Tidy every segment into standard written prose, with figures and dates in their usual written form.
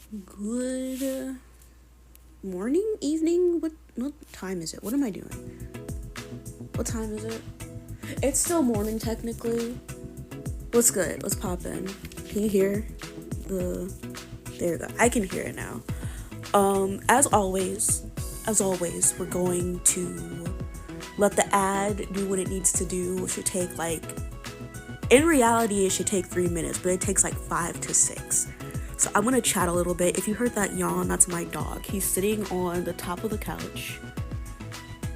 Good morning, evening. What time is it? What am I doing? What time is it? It's still morning technically. What's good? Let's pop in. Can you hear the? There you go. I can hear it now. As always, we're going to let the ad do what it needs to do. It should take in reality, it should take 3 minutes, but it takes like 5 to 6. So I'm gonna chat a little bit. If you heard that yawn, that's my dog. He's sitting on the top of the couch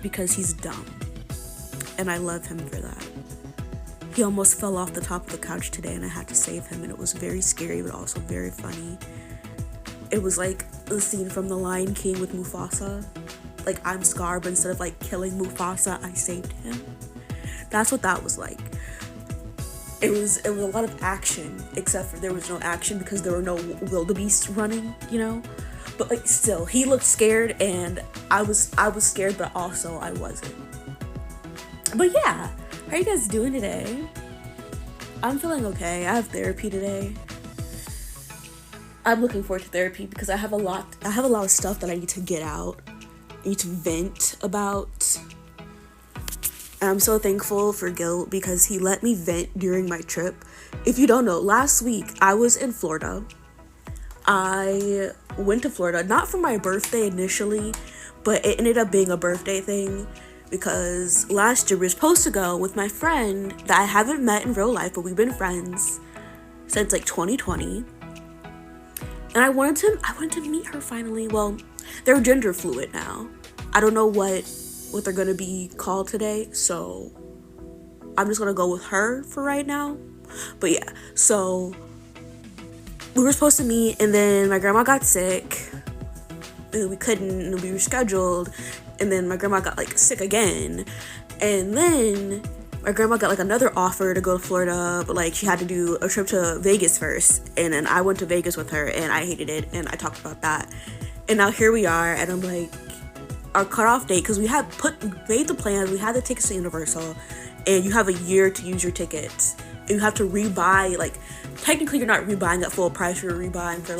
because he's dumb. And I love him for that. He almost fell off the top of the couch today and I had to save him, and it was very scary but also very funny. It was like the scene from The Lion King with Mufasa. Like, I'm Scar, but instead of killing Mufasa, I saved him. That's what that was like. It was a lot of action, except for there was no action because there were no wildebeests running, But still, he looked scared, and I was scared, but also I wasn't. But yeah, how are you guys doing today? I'm feeling okay. I have therapy today. I'm looking forward to therapy because I have a lot of stuff that I need to get out. I need to vent about. And I'm so thankful for Gil because he let me vent during my trip. If you don't know, last week I was in Florida. I went to Florida, not for my birthday initially, but it ended up being a birthday thing because last year we were supposed to go with my friend that I haven't met in real life, but we've been friends since 2020. And I wanted to meet her finally. Well, they're gender fluid now. I don't know what they're gonna be called today, so I'm just gonna go with her for right now. But yeah, so we were supposed to meet, and then my grandma got sick, and we couldn't, and we rescheduled, and then my grandma got sick again, and then my grandma got another offer to go to Florida, but she had to do a trip to Vegas first, and then I went to Vegas with her, and I hated it, and I talked about that, and now here we are, and I'm our cutoff date, because we made the plans, we had the tickets to Universal, and you have a year to use your tickets, and you have to rebuy, technically you're not rebuying at full price, you're rebuying for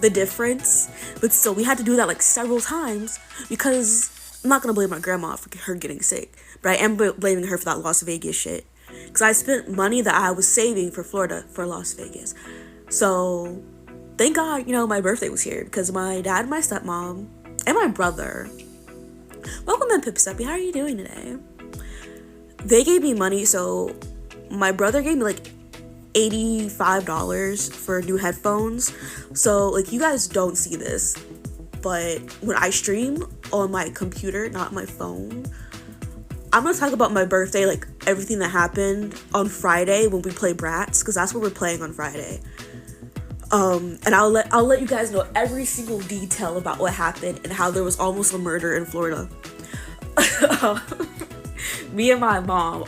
the difference, but still, we had to do that several times, because I'm not gonna blame my grandma for her getting sick, but I am blaming her for that Las Vegas shit, because I spent money that I was saving for Florida for Las Vegas. So thank God, my birthday was here, because my dad, my stepmom, and my brother, welcome in, Pipsteppy, how are you doing today? They gave me money, so my brother gave me $85 for new headphones. So you guys don't see this, but when I stream on my computer, not my phone, I'm gonna talk about my birthday, everything that happened on Friday when we play Bratz, because that's what we're playing on Friday. And I'll let you guys know every single detail about what happened and how there was almost a murder in Florida. Me and my mom,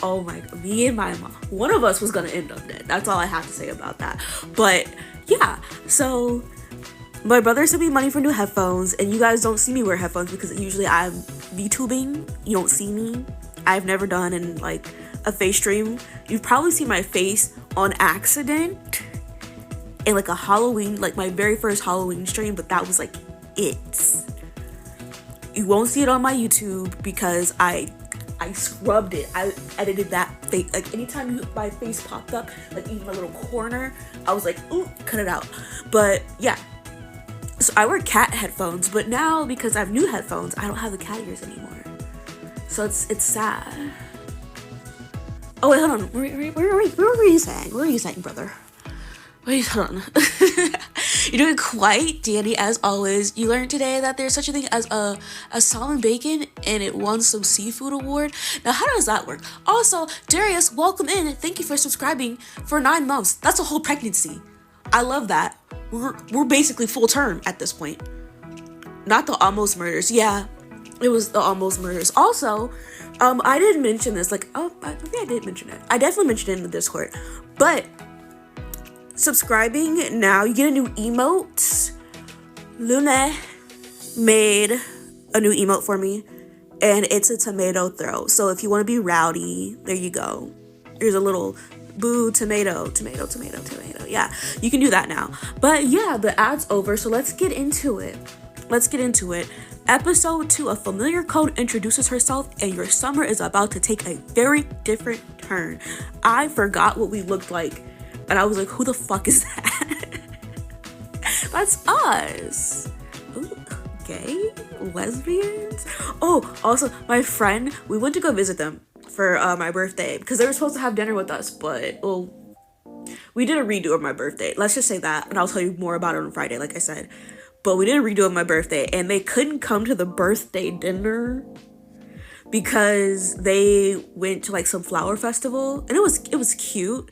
one of us was gonna end up dead. That's all I have to say about that. But yeah, so my brother sent me money for new headphones, and you guys don't see me wear headphones because usually I'm VTubing. You don't see me. I've never done in a face stream. You've probably seen my face on accident in a Halloween, my very first Halloween stream, but that was it. You won't see it on my YouTube because I scrubbed it. I edited that face. Anytime my face popped up, even a little corner, I was ooh, cut it out. But yeah, so I wear cat headphones, but now because I have new headphones, I don't have the cat ears anymore. So it's sad. Oh wait, hold on. What were you saying? What were you saying, brother? Wait, hold on. You're doing quite dandy as always. You learned today that there's such a thing as a salmon bacon, and it won some seafood award. Now, how does that work? Also, Darius, welcome in. Thank you for subscribing for 9 months. That's a whole pregnancy. I love that. We're basically full term at this point. Not the almost murders. Yeah, it was the almost murders. Also, I didn't mention this. I think I did mention it. I definitely mentioned it in the Discord, but subscribing now, you get a new emote. Luna made a new emote for me, and it's a tomato throw. So if you want to be rowdy, there you go. Here's a little Boo, tomato. Yeah, you can do that now. But yeah, the ad's over, so let's get into it. Episode 2, a familiar code introduces herself, and your summer is about to take a very different turn. I forgot what we looked like, and I was like, who the fuck is that? That's us. Ooh, gay? Lesbians? Oh, also, my friend, we went to go visit them for my birthday, because they were supposed to have dinner with us, but, well, we did a redo of my birthday. Let's just say that, and I'll tell you more about it on Friday, like I said. But we did a redo of my birthday, and they couldn't come to the birthday dinner because they went to like some flower festival, and it was cute.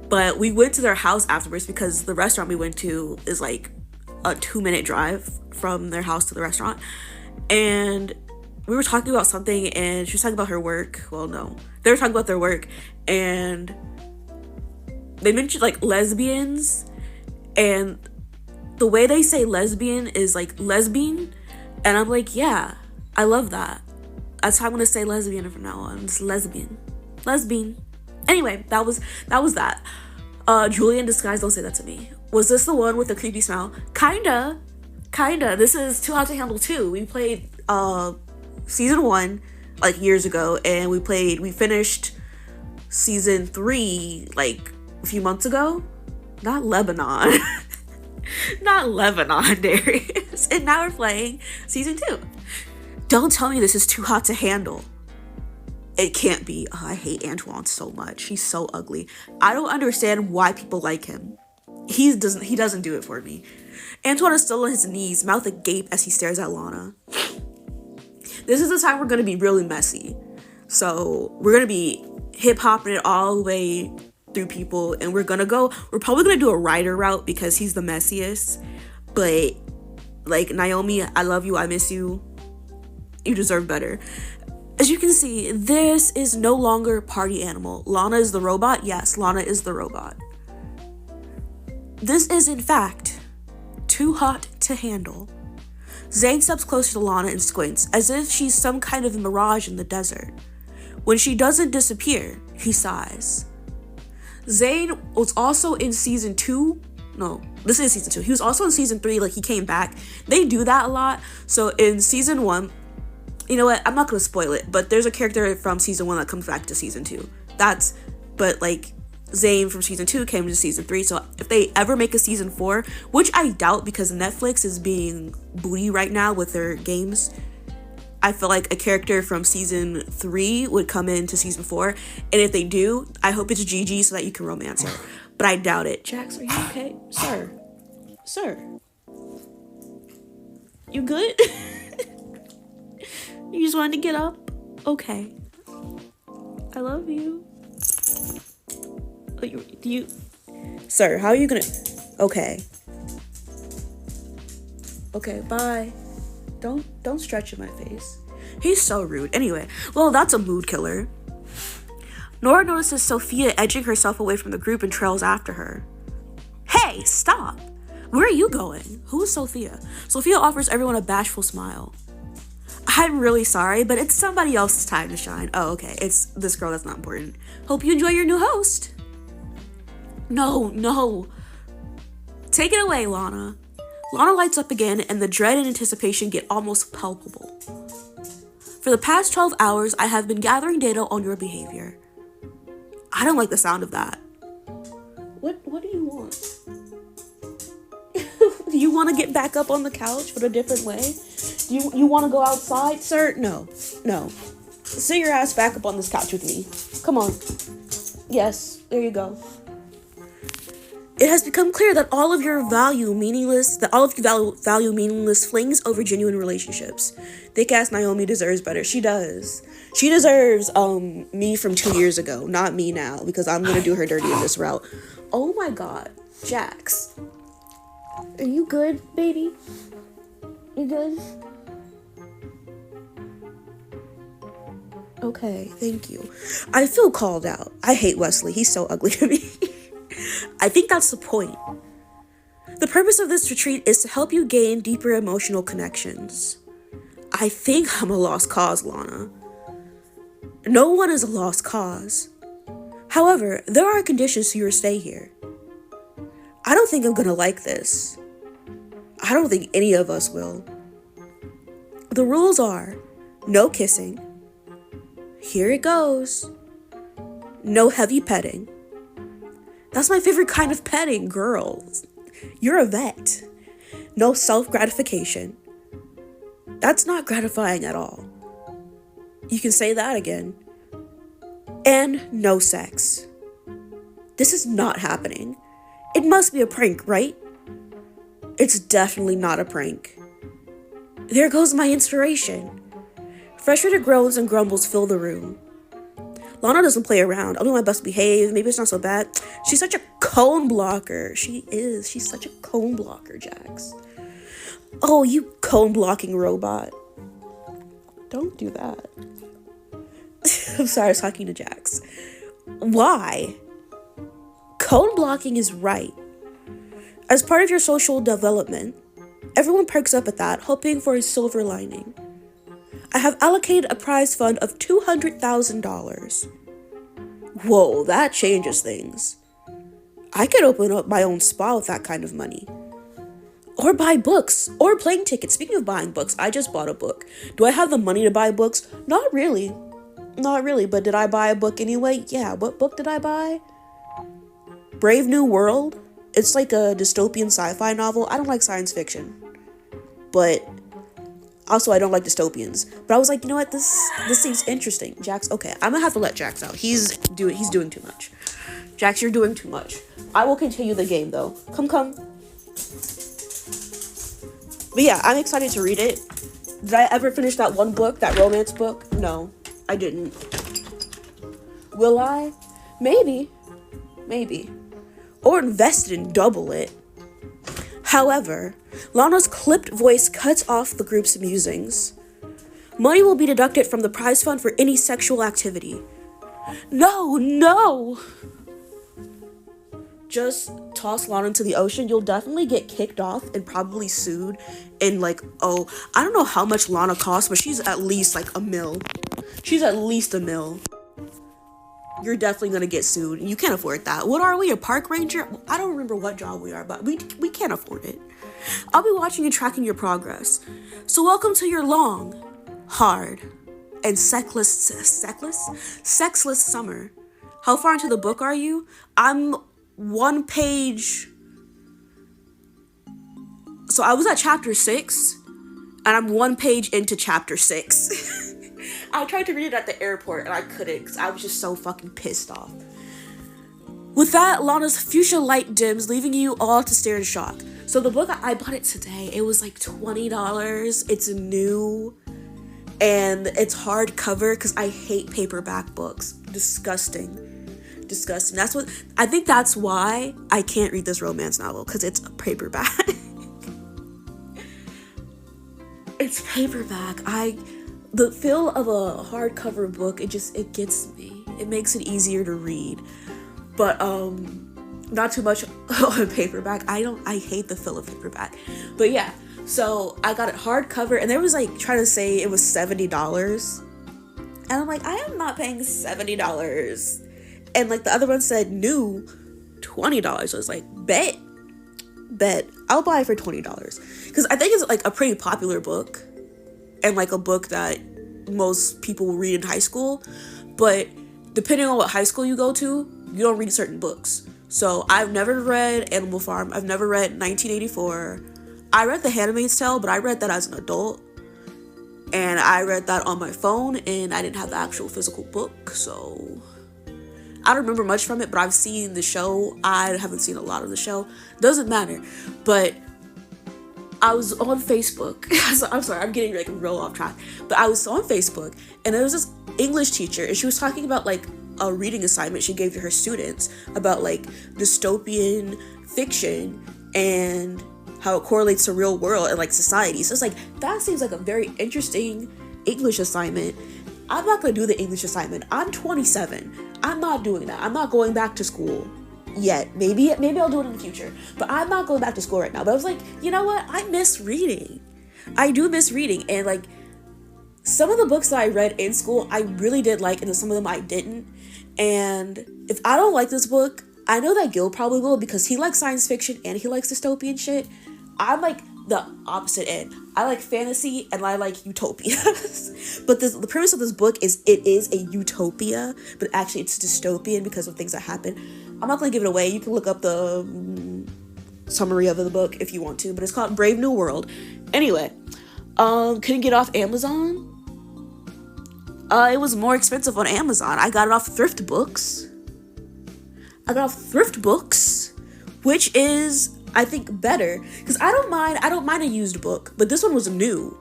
But we went to their house afterwards because the restaurant we went to is like a 2-minute drive from their house to the restaurant. And we were talking about something, and she was talking about her work. Well, no, they were talking about their work, and they mentioned like lesbians, and the way they say lesbian is like lesbian, and I'm like, yeah, I love that. That's how I'm gonna say lesbian from now on. It's lesbian. Anyway, that was that. Julian Disguise, don't say that to me. Was this the one with the creepy smile? Kinda. This is Too Hot to Handle 2. We played season 1 like years ago, and we finished season 3 like a few months ago. Not Lebanon. Not Lebanon, Darius. And now we're playing season 2. Don't tell me this is too hot to handle. It can't be. Oh, I hate Antoine so much. He's so ugly. I don't understand why people like him. He doesn't do it for me. Antoine is still on his knees, mouth agape as he stares at Lana. This is the time we're gonna be really messy. So we're gonna be hip-hopping it all the way through people, and we're probably gonna do a Ryder route because he's the messiest. But like, Naomi, I love you, I miss you, you deserve better. As you can see, this is no longer Party Animal. Lana is the robot. Yes, Lana is the robot. This is in fact Too Hot to Handle. Zane steps closer to Lana and squints as if she's some kind of mirage in the desert. When she doesn't disappear, he sighs. Zane was also in season 2. No, this is season 2. He was also in season 3, like he came back. They do that a lot. So in season 1, you know what? I'm not gonna spoil it, but there's a character from season 1 that comes back to season 2. But like Zane from season 2 came to season 3. So if they ever make a season 4, which I doubt because Netflix is being booty right now with their games, I feel like a character from season 3 would come into season 4. And if they do, I hope it's Gigi so that you can romance her. But I doubt it. Jax, are you okay? Sir. You good? You just wanted to get up? Okay. I love you. Sir, how are you gonna... Okay, bye. Don't stretch in my face. He's so rude. Anyway, well, that's a mood killer. Nora notices Sophia edging herself away from the group and trails after her. Hey, stop! Where are you going? Who is Sophia? Sophia offers everyone a bashful smile. I'm really sorry, but it's somebody else's time to shine. Oh, okay. It's this girl that's not important. Hope you enjoy your new host. No. Take it away, Lana. Lana lights up again, and the dread and anticipation get almost palpable. For the past 12 hours, I have been gathering data on your behavior. I don't like the sound of that. What do you want? Do you want to get back up on the couch but a different way? Do you want to go outside, sir? No. Sit your ass back up on this couch with me. Come on. Yes, there you go. It has become clear that all of you value meaningless flings over genuine relationships. Thick-ass Naomi deserves better. She does. She deserves me from 2 years ago, not me now, because I'm gonna do her dirty in this route. Oh my god, Jax. Are you good, baby? You good? Okay, thank you. I feel called out. I hate Wesley. He's so ugly to me. I think that's the point. The purpose of this retreat is to help you gain deeper emotional connections. I think I'm a lost cause, Lana. No one is a lost cause. However, there are conditions to your stay here. I don't think I'm gonna like this. I don't think any of us will. The rules are no kissing. Here it goes. No heavy petting. That's my favorite kind of petting, girls. You're a vet. No self-gratification. That's not gratifying at all. You can say that again. And no sex. This is not happening. It must be a prank, right? It's definitely not a prank. There goes my inspiration. Frustrated groans and grumbles fill the room. Lana doesn't play around. I'll do my best to behave. Maybe it's not so bad. She's such a cone blocker. She is. She's such a cone blocker, Jax. Oh, you cone blocking robot. Don't do that. I'm sorry, I was talking to Jax. Why? Cone blocking is right. As part of your social development, everyone perks up at that, hoping for a silver lining. I have allocated a prize fund of $200,000. Whoa, that changes things. I could open up my own spa with that kind of money. Or buy books, or plane tickets. Speaking of buying books, I just bought a book. Do I have the money to buy books? Not really. Not really, but did I buy a book anyway? Yeah, what book did I buy? Brave New World? It's like a dystopian sci-fi novel. I don't like science fiction. But also I don't like dystopians. But I was like, you know what? This seems interesting. Jax, okay. I'm gonna have to let Jax out. He's doing too much. Jax, you're doing too much. I will continue the game though. Come. But yeah, I'm excited to read it. Did I ever finish that one book, that romance book? No, I didn't. Will I? Maybe. Or invested in double it. However, Lana's clipped voice cuts off the group's musings. Money will be deducted from the prize fund for any sexual activity. No! Just toss Lana into the ocean. You'll definitely get kicked off and probably sued. And I don't know how much Lana costs, but she's at least like $1 million. She's at least $1 million. You're definitely gonna get sued. You can't afford that. What are we, a park ranger? I don't remember what job we are, but we can't afford it. I'll be watching and tracking your progress. So welcome to your long, hard, and sexless summer. How far into the book are you? I'm one page. So I was at chapter 6, and I'm one page into chapter 6. I tried to read it at the airport and I couldn't because I was just so fucking pissed off. With that, Lana's fuchsia light dims, leaving you all to stare in shock. So the book, I bought it today. It was like $20. It's new and it's hardcover because I hate paperback books. Disgusting. I think that's why I can't read this romance novel, because it's a paperback. It's paperback. The feel of a hardcover book, it gets me. It makes it easier to read. But not too much on paperback. I hate the feel of paperback. But yeah, so I got it hardcover, and there was trying to say it was $70. And I'm like, I am not paying $70. And the other one said new $20. So I was like, bet. I'll buy it for $20. Because I think it's a pretty popular book. And a book that most people read in high school. But depending on what high school you go to, you don't read certain books. So I've never read Animal Farm. I've never read 1984. I read The Handmaid's Tale, but I read that as an adult. And I read that on my phone, and I didn't have the actual physical book. So I don't remember much from it, but I've seen the show. I haven't seen a lot of the show. Doesn't matter. But I was on Facebook. I'm sorry, I'm getting real off track. But I was on Facebook, and there was this English teacher, and she was talking about a reading assignment she gave to her students about dystopian fiction and how it correlates to real world and society. So it's that seems like a very interesting English assignment. I'm not gonna do the English assignment. I'm 27. I'm not doing that. I'm not going back to school yet. Maybe I'll do it in the future, but I'm not going back to school right now. But I was like, you know what? I miss reading. I do miss reading, and some of the books that I read in school, I really did like, and some of them I didn't. And if I don't like this book, I know that Gil probably will because he likes science fiction and he likes dystopian shit. I'm like the opposite end. I like fantasy and I like utopias. But the premise of this book is it is a utopia, but actually it's dystopian because of things that happen. I'm not going to give it away. You can look up the summary of the book if you want to, but it's called Brave New World. Anyway, couldn't get off Amazon. It was more expensive on Amazon. I got it off Thrift Books. Which is, I think, better because I don't mind a used book, but this one was new.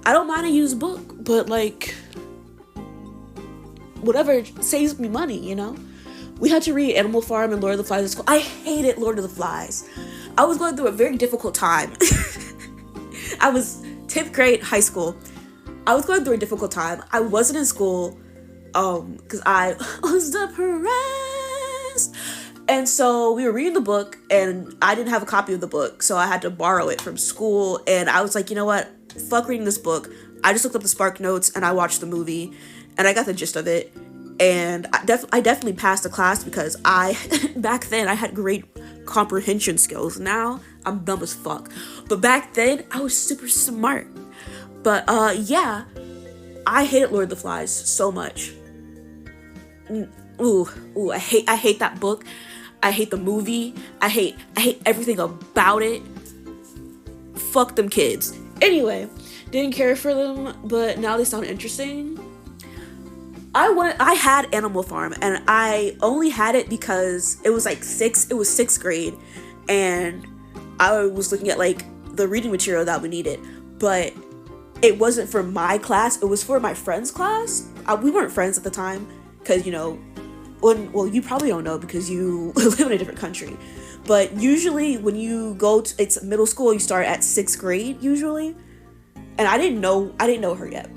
I don't mind a used book, but like whatever saves me money, you know? We had to read Animal Farm and Lord of the Flies at school. I hated Lord of the Flies. I was going through a very difficult time. I was 10th grade high school. I was going through a difficult time. I wasn't in school because I was depressed. And so we were reading the book and I didn't have a copy of the book, so I had to borrow it from school. And I was like, you know what? Fuck reading this book. I just looked up the Spark Notes and I watched the movie and I got the gist of it. And I definitely passed the class because back then I had great comprehension skills. Now I'm dumb as fuck. But back then I was super smart. But yeah, I hated Lord of the Flies so much. I hate that book. I hate the movie. I hate everything about it. Fuck them kids. Anyway, didn't care for them, but now they sound interesting. I had Animal Farm and I only had it because it was sixth grade and I was looking at like the reading material that we needed, but it wasn't for my class, it was for my friend's class. We weren't friends at the time because, you know, you probably don't know because you live in a different country, but usually when you go to, it's middle school, you start at 6th grade usually, and I didn't know her yet.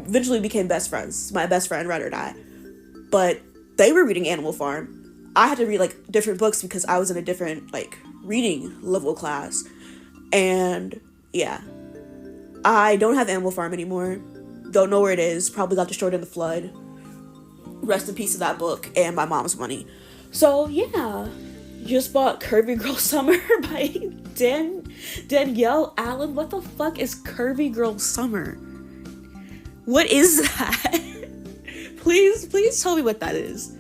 Eventually became best friends, my best friend, ride or die. But they were reading Animal Farm. I had to read like different books because I was in a different like reading level class. And yeah, I don't have Animal Farm anymore. Don't know where it is. Probably got destroyed in the flood. Rest in peace to that book and my mom's money. So yeah, just bought Curvy Girl Summer by Danielle Allen. What the fuck is Curvy Girl Summer? What is that? Please tell me what that is.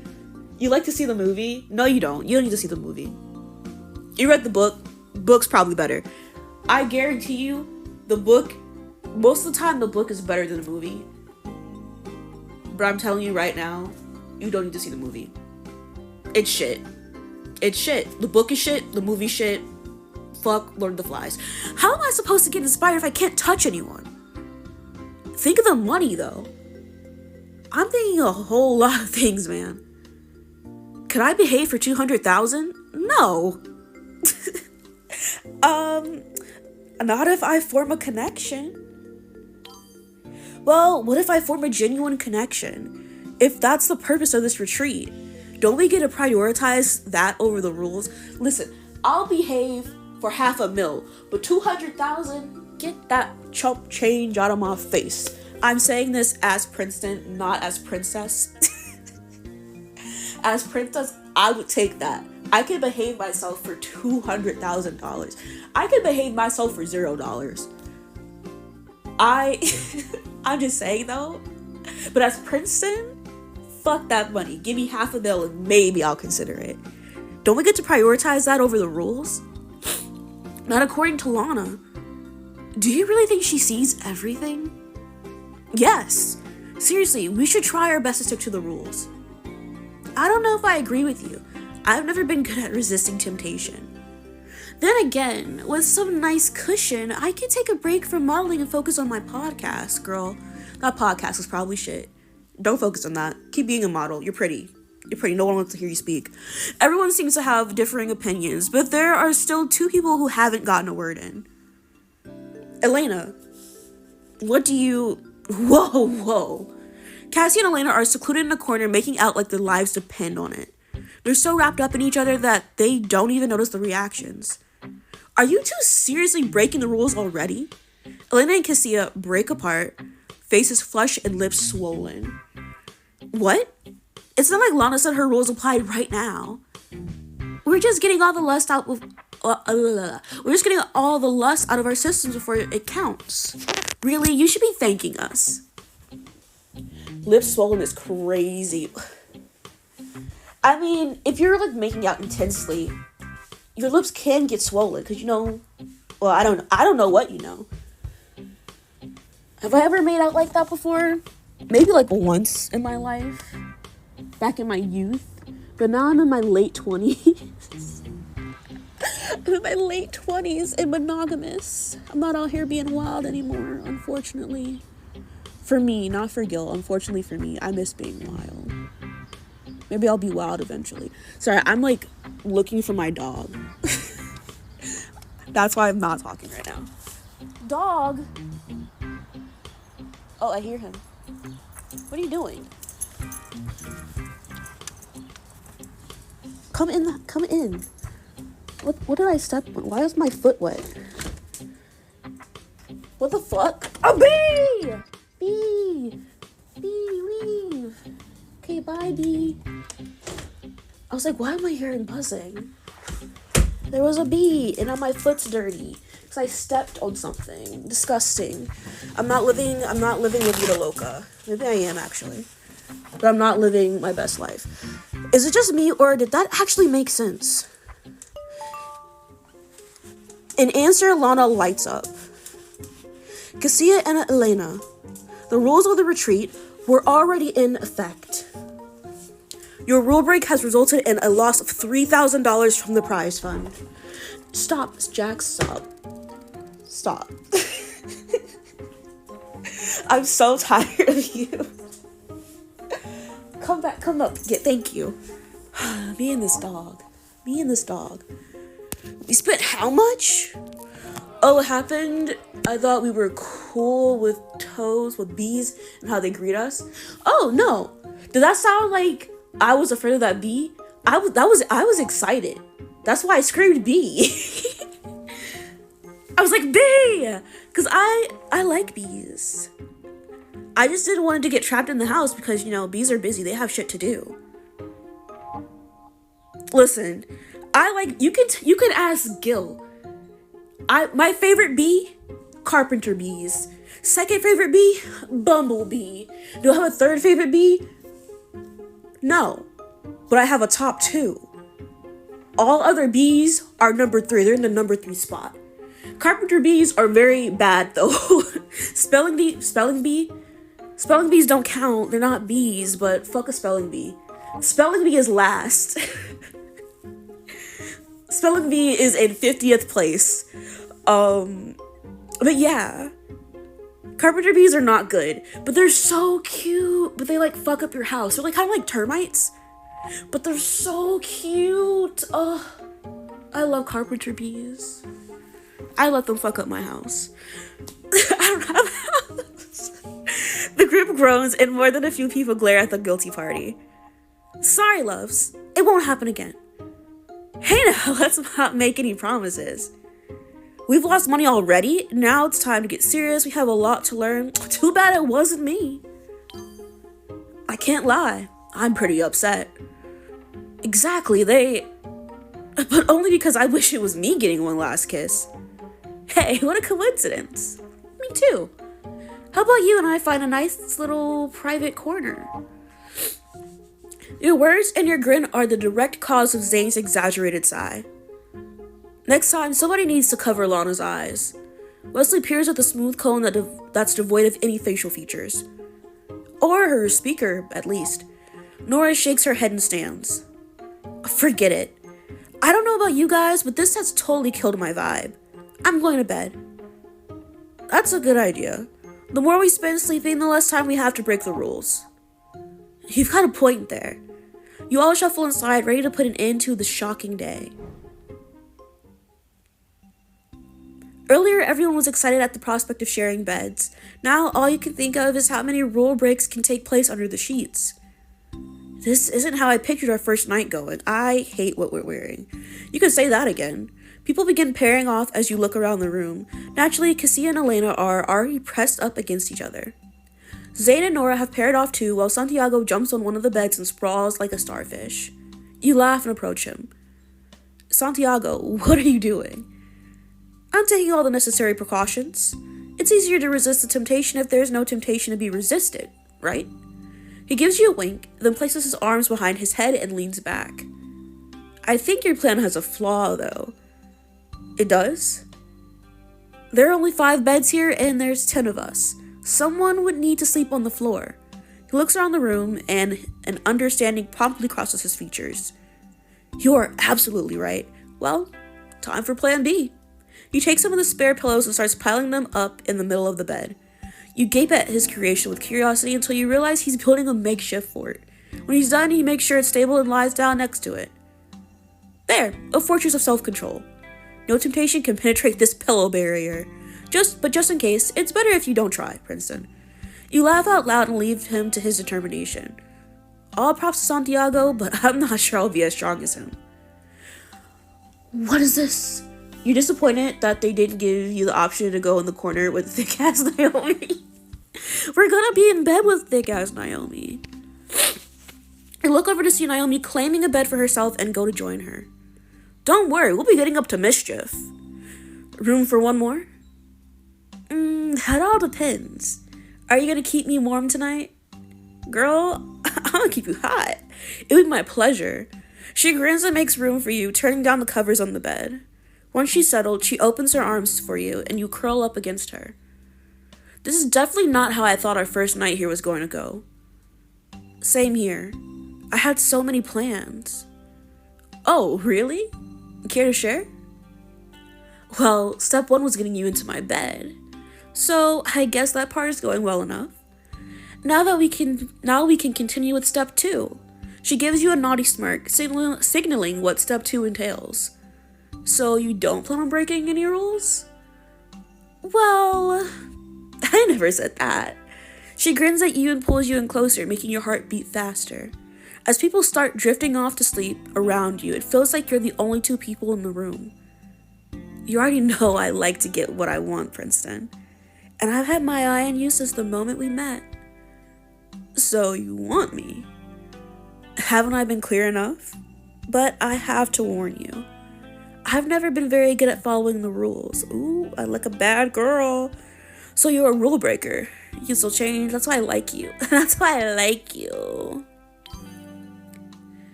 You like to see the movie? No, you don't. You don't need to see the movie. You read the book. Book's probably better. I guarantee you, the book, most of the time, the book is better than the movie. But I'm telling you right now, you don't need to see the movie. It's shit. It's shit. The book is shit. The movie shit. Fuck Lord of the Flies. How am I supposed to get inspired if I can't touch anyone? Think of the money, though. I'm thinking a whole lot of things, man. Could I behave for $200,000? No. Not if I form a connection. Well, what if I form a genuine connection? If that's the purpose of this retreat, don't we get to prioritize that over the rules? Listen, I'll behave for $500,000, but $200,000, get that chump change out of my face. I'm saying this as Princeton, not as princess. As princess, I would take that. I could behave myself for $200,000. I could behave myself for $0. I'm just saying though. But as Princeton, fuck that money. Give me $500,000 and maybe I'll consider it. Don't we get to prioritize that over the rules? Not according to Lana. Do you really think she sees everything? Yes. Seriously, we should try our best to stick to the rules. I don't know if I agree with you. I've never been good at resisting temptation. Then again, with some nice cushion, I could take a break from modeling and focus on my podcast, girl. That podcast is probably shit. Don't focus on that. Keep being a model. You're pretty. You're pretty. No one wants to hear you speak. Everyone seems to have differing opinions, but there are still 2 people who haven't gotten a word in. Elena, what do you... Whoa. Cassie and Elena are secluded in a corner making out like their lives depend on it. They're so wrapped up in each other that they don't even notice the reactions. Are you two seriously breaking the rules already? Elena and Cassia break apart, faces flushed and lips swollen. What? It's not like Lana said her rules apply right now. We're just getting all the lust out of we're just getting all the lust out of our systems before it counts. Really, you should be thanking us. Lips swollen is crazy. I mean, if you're like making out intensely, your lips can get swollen because well, I don't know what you know. Have I ever made out like that before? Maybe like once in my life, back in my youth. But now I'm in my late 20s. I'm in my late 20s and monogamous. I'm not out here being wild anymore, unfortunately. For me, not for Gil. Unfortunately for me, I miss being wild. Maybe I'll be wild eventually. Sorry, I'm like looking for my dog. That's why I'm not talking right now. Dog. Oh, I hear him. What are you doing? Come in. What did I step on? Why is my foot wet? What the fuck? A bee! Bee, leave. Okay, bye, bee. I was like, why am I hearing buzzing? There was a bee, and now my foot's dirty because I stepped on something disgusting. I'm not living with Vida Loca. Maybe I am actually, but I'm not living my best life. Is it just me, or did that actually make sense? In answer, Lana lights up. Cassia and Elena, the rules of the retreat were already in effect. Your rule break has resulted in a loss of $3,000 from the prize fund. Stop, Jack, stop. Stop. I'm so tired of you. Come back, come up. Yeah, thank you. Me and this dog. We spent how much? Oh, it happened. I thought we were cool with toes, with bees, and how they greet us. Oh, no. Did that sound like I was afraid of that bee? I was excited. That's why I screamed bee. I was like, bee! Because I like bees. I just didn't want it to get trapped in the house because, bees are busy. They have shit to do. Listen, you could ask Gil. My favorite bee, carpenter bees. Second favorite bee, bumblebee. Do I have a third favorite bee? No, but I have a top 2. All other bees are number 3. They're in the number 3 spot. Carpenter bees are very bad though. Spelling bees don't count. They're not bees, but fuck a spelling bee. Spelling bee is last. Spelling bee is in 50th place. But yeah. Carpenter bees are not good, but they're so cute. But they like fuck up your house. They're like kind of like termites, but they're so cute. Oh, I love carpenter bees. I let them fuck up my house. I don't have a house. The group groans and more than a few people glare at the guilty party. Sorry, loves. It won't happen again. Hey now, let's not make any promises. We've lost money already. Now it's time to get serious. We have a lot to learn. Too bad it wasn't me. I can't lie. I'm pretty upset. Exactly, but only because I wish it was me getting one last kiss. Hey, what a coincidence. Me too. How about you and I find a nice little private corner? Your words and your grin are the direct cause of Zane's exaggerated sigh. Next time, somebody needs to cover Lana's eyes. Wesley peers at the smooth cone that's devoid of any facial features. Or her speaker, at least. Nora shakes her head and stands. Forget it. I don't know about you guys, but this has totally killed my vibe. I'm going to bed. That's a good idea. The more we spend sleeping, the less time we have to break the rules. You've got a point there. You all shuffle inside, ready to put an end to the shocking day. Earlier, everyone was excited at the prospect of sharing beds. Now, all you can think of is how many rule breaks can take place under the sheets. This isn't how I pictured our first night going. I hate what we're wearing. You can say that again. People begin pairing off as you look around the room. Naturally, Cassia and Elena are already pressed up against each other. Zayn and Nora have paired off too, while Santiago jumps on one of the beds and sprawls like a starfish. You laugh and approach him. Santiago, what are you doing? I'm taking all the necessary precautions. It's easier to resist the temptation if there's no temptation to be resisted, right? He gives you a wink, then places his arms behind his head and leans back. I think your plan has a flaw, though. It does? There are only 5 beds here, and there's 10 of us. Someone would need to sleep on the floor. He looks around the room, and an understanding promptly crosses his features. You are absolutely right. Well, time for plan B. You take some of the spare pillows and starts piling them up in the middle of the bed. You gape at his creation with curiosity until you realize he's building a makeshift fort. When he's done, he makes sure it's stable and lies down next to it. There, a fortress of self-control. No temptation can penetrate this pillow barrier. But just in case, it's better if you don't try, Princeton. You laugh out loud and leave him to his determination. All props to Santiago, but I'm not sure I'll be as strong as him. What is this? You're disappointed that they didn't give you the option to go in the corner with thick-ass Naomi. We're gonna be in bed with thick-ass Naomi. You look over to see Naomi claiming a bed for herself and go to join her. Don't worry, we'll be getting up to mischief. Room for one more? That all depends. Are you gonna keep me warm tonight? Girl, I'm gonna keep you hot. It would be my pleasure. She grins and makes room for you, turning down the covers on the bed. Once she's settled, she opens her arms for you, and you curl up against her. This is definitely not how I thought our first night here was going to go. Same here. I had so many plans. Oh, really? Care to share? Well, step 1 was getting you into my bed. So, I guess that part is going well enough. Now we can continue with step 2. She gives you a naughty smirk, signaling what step 2 entails. So you don't plan on breaking any rules? Well, I never said that. She grins at you and pulls you in closer, making your heart beat faster. As people start drifting off to sleep around you, it feels like you're the only 2 people in the room. You already know I like to get what I want, Princeton. And I've had my eye on you since the moment we met. So you want me? Haven't I been clear enough? But I have to warn you. I've never been very good at following the rules. Ooh, I like a bad girl. So you're a rule breaker. You can still change. That's why I like you. That's why I like you.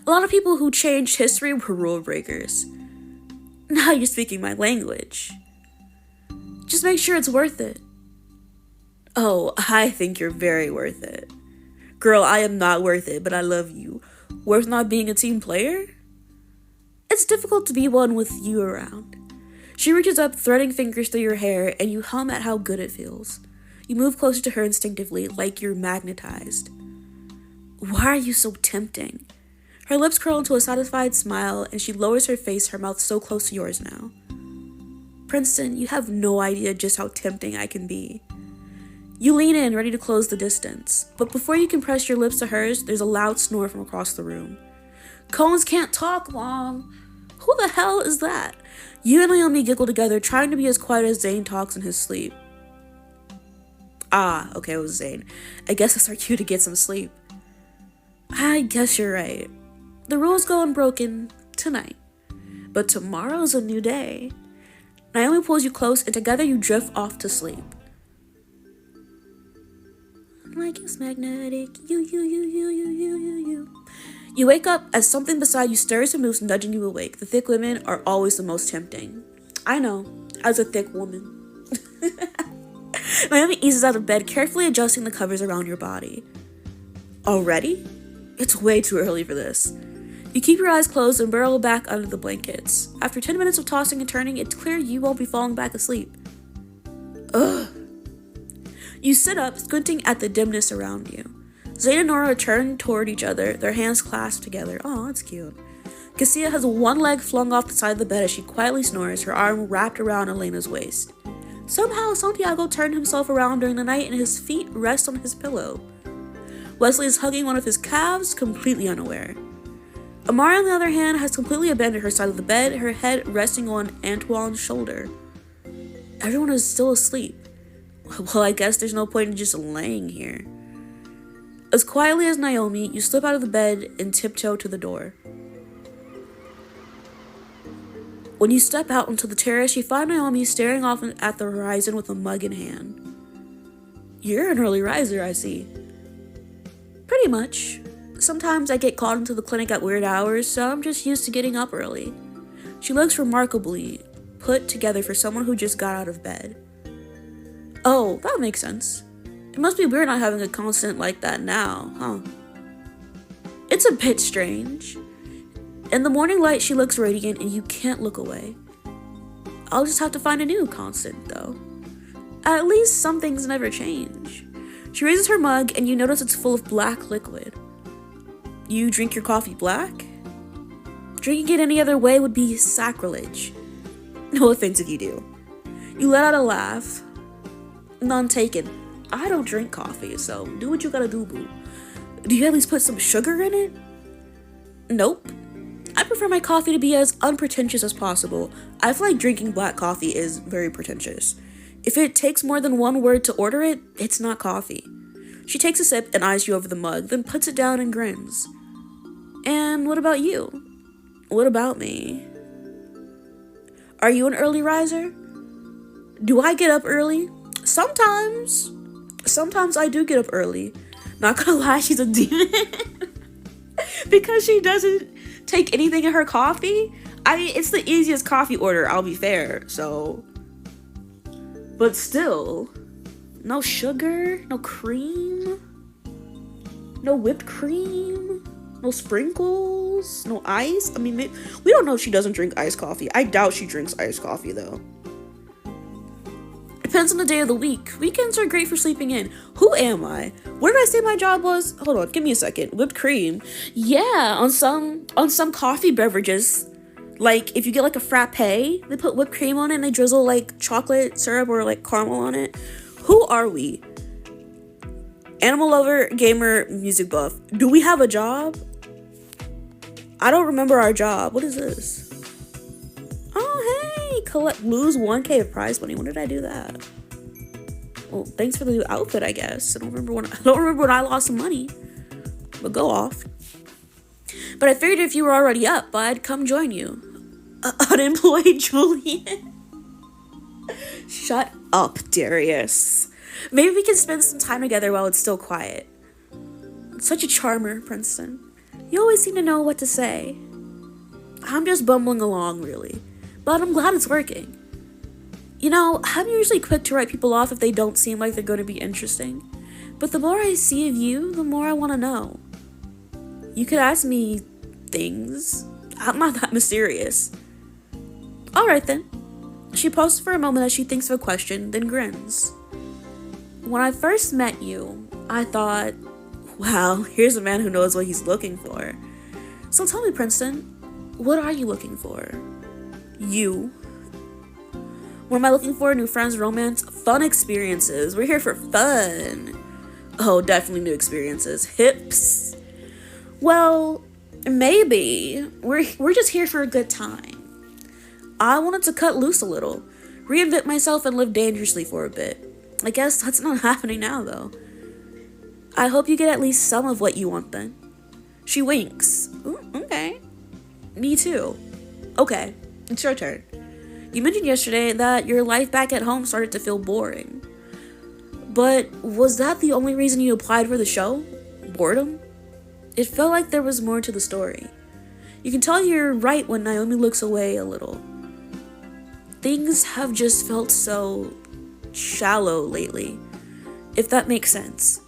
A lot of people who changed history were rule breakers. Now you're speaking my language. Just make sure it's worth it. Oh, I think you're very worth it. Girl, I am not worth it, but I love you. Worth not being a team player? It's difficult to be one with you around. She reaches up, threading fingers through your hair, and you hum at how good it feels. You move closer to her instinctively, like you're magnetized. Why are you so tempting? Her lips curl into a satisfied smile, and she lowers her face, her mouth so close to yours now. Princeton, you have no idea just how tempting I can be. You lean in, ready to close the distance, but before you can press your lips to hers, there's a loud snore from across the room. Cones can't talk long. Who the hell is that? You and Naomi giggle together, trying to be as quiet as Zayn talks in his sleep. Ah, okay, it was Zayn. I guess that's our cue to get some sleep. I guess you're right. The rules go unbroken tonight, but tomorrow's a new day. Naomi pulls you close, and together you drift off to sleep. Like it's magnetic, you. You wake up as something beside you stirs and moves, nudging you awake. The thick women are always the most tempting. I know, as a thick woman. Naomi eases out of bed, carefully adjusting the covers around your body. Already? It's way too early for this. You keep your eyes closed and burrow back under the blankets. After 10 minutes of tossing and turning, it's clear you won't be falling back asleep. Ugh. You sit up, squinting at the dimness around you. Zayn and Nora turn toward each other, their hands clasped together. Oh, that's cute. Cassia has one leg flung off the side of the bed as she quietly snores, her arm wrapped around Elena's waist. Somehow, Santiago turned himself around during the night and his feet rest on his pillow. Wesley is hugging one of his calves, completely unaware. Amara, on the other hand, has completely abandoned her side of the bed, her head resting on Antoine's shoulder. Everyone is still asleep. Well, I guess there's no point in just laying here. As quietly as Naomi, you slip out of the bed and tiptoe to the door. When you step out onto the terrace, you find Naomi staring off at the horizon with a mug in hand. You're an early riser, I see. Pretty much. Sometimes I get called into the clinic at weird hours, so I'm just used to getting up early. She looks remarkably put together for someone who just got out of bed. Oh, that makes sense. It must be weird not having a constant like that now, huh? It's a bit strange. In the morning light, she looks radiant and you can't look away. I'll just have to find a new constant, though. At least some things never change. She raises her mug and you notice it's full of black liquid. You drink your coffee black? Drinking it any other way would be sacrilege. No offense if you do. You let out a laugh. None taken. I don't drink coffee, so do what you gotta do, boo. Do you at least put some sugar in it? Nope. I prefer my coffee to be as unpretentious as possible. I feel like drinking black coffee is very pretentious. If it takes more than one word to order it, it's not coffee. She takes a sip and eyes you over the mug, then puts it down and grins. And what about you? What about me? Are you an early riser? Do I get up early? Sometimes. Sometimes I do get up early. Not gonna lie, she's a demon. Because she doesn't take anything in her coffee. I mean, it's the easiest coffee order, I'll be fair, so. But still, no sugar, no cream, no whipped cream, no sprinkles, no ice. I mean, we don't know if she doesn't drink iced coffee. I doubt she drinks iced coffee, though. Depends on the day of the week. Weekends are great for sleeping in. Who am I? What did I say my job was? Hold on, give me a second. Whipped cream. Yeah, on some coffee beverages, like if you get like a frappe, they put whipped cream on it and they drizzle like chocolate syrup or like caramel on it. Who are we? Animal lover, gamer, music buff. Do we have a job? I don't remember our job. What is this? Oh, hey! Lose 1K of prize money. When did I do that? Well, thanks for the new outfit, I guess. I don't remember when I lost some money. But go off. But I figured if you were already up, I'd come join you. Unemployed Julian. Shut up, Darius. Maybe we can spend some time together while it's still quiet. Such a charmer, Princeton. You always seem to know what to say. I'm just bumbling along, really. But I'm glad it's working. You know, I'm usually quick to write people off if they don't seem like they're going to be interesting. But the more I see of you, the more I want to know. You could ask me things. I'm not that mysterious. Alright then. She pauses for a moment as she thinks of a question, then grins. When I first met you, I thought, wow, here's a man who knows what he's looking for. So tell me, Princeton, what are you looking for? You. What am I looking for? New friends, romance, fun experiences. We're here for fun. Oh, definitely new experiences. Hips. Well, maybe. We're just here for a good time. I wanted to cut loose a little, reinvent myself and live dangerously for a bit. I guess that's not happening now, though. I hope you get at least some of what you want, then. She winks. Ooh, okay. Me too. Okay, it's your turn. You mentioned yesterday that your life back at home started to feel boring. But was that the only reason you applied for the show? Boredom? It felt like there was more to the story. You can tell you're right when Naomi looks away a little. Things have just felt so shallow lately, if that makes sense.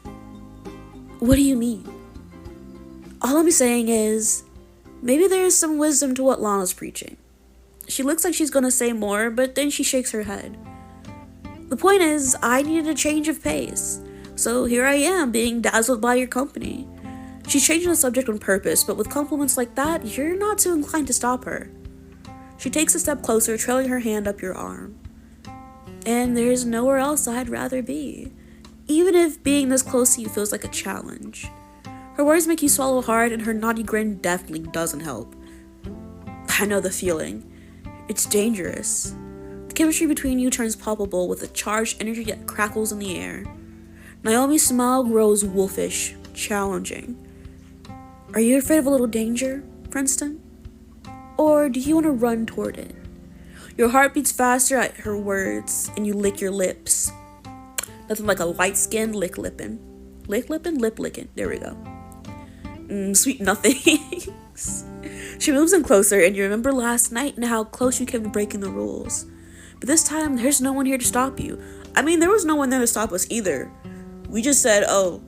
What do you mean? All I'm saying is, maybe there is some wisdom to what Lana's preaching. She looks like she's gonna say more, but then she shakes her head. The point is, I needed a change of pace, so here I am, being dazzled by your company. She's changing the subject on purpose, but with compliments like that, you're not too inclined to stop her. She takes a step closer, trailing her hand up your arm. And there's nowhere else I'd rather be, even if being this close to you feels like a challenge. Her words make you swallow hard, and her naughty grin definitely doesn't help. I know the feeling. It's dangerous. The chemistry between you turns palpable with a charged energy that crackles in the air. Naomi's smile grows wolfish, challenging. Are you afraid of a little danger, Princeton? Or do you want to run toward it? Your heart beats faster at her words, and you lick your lips. Nothing like a light-skinned lick-lippin'. Lick-lippin'? Lip-lickin'. There we go. Sweet nothings. She moves in closer, and you remember last night and how close you came to breaking the rules. But this time, there's no one here to stop you. I mean, there was no one there to stop us either. We just said, oh,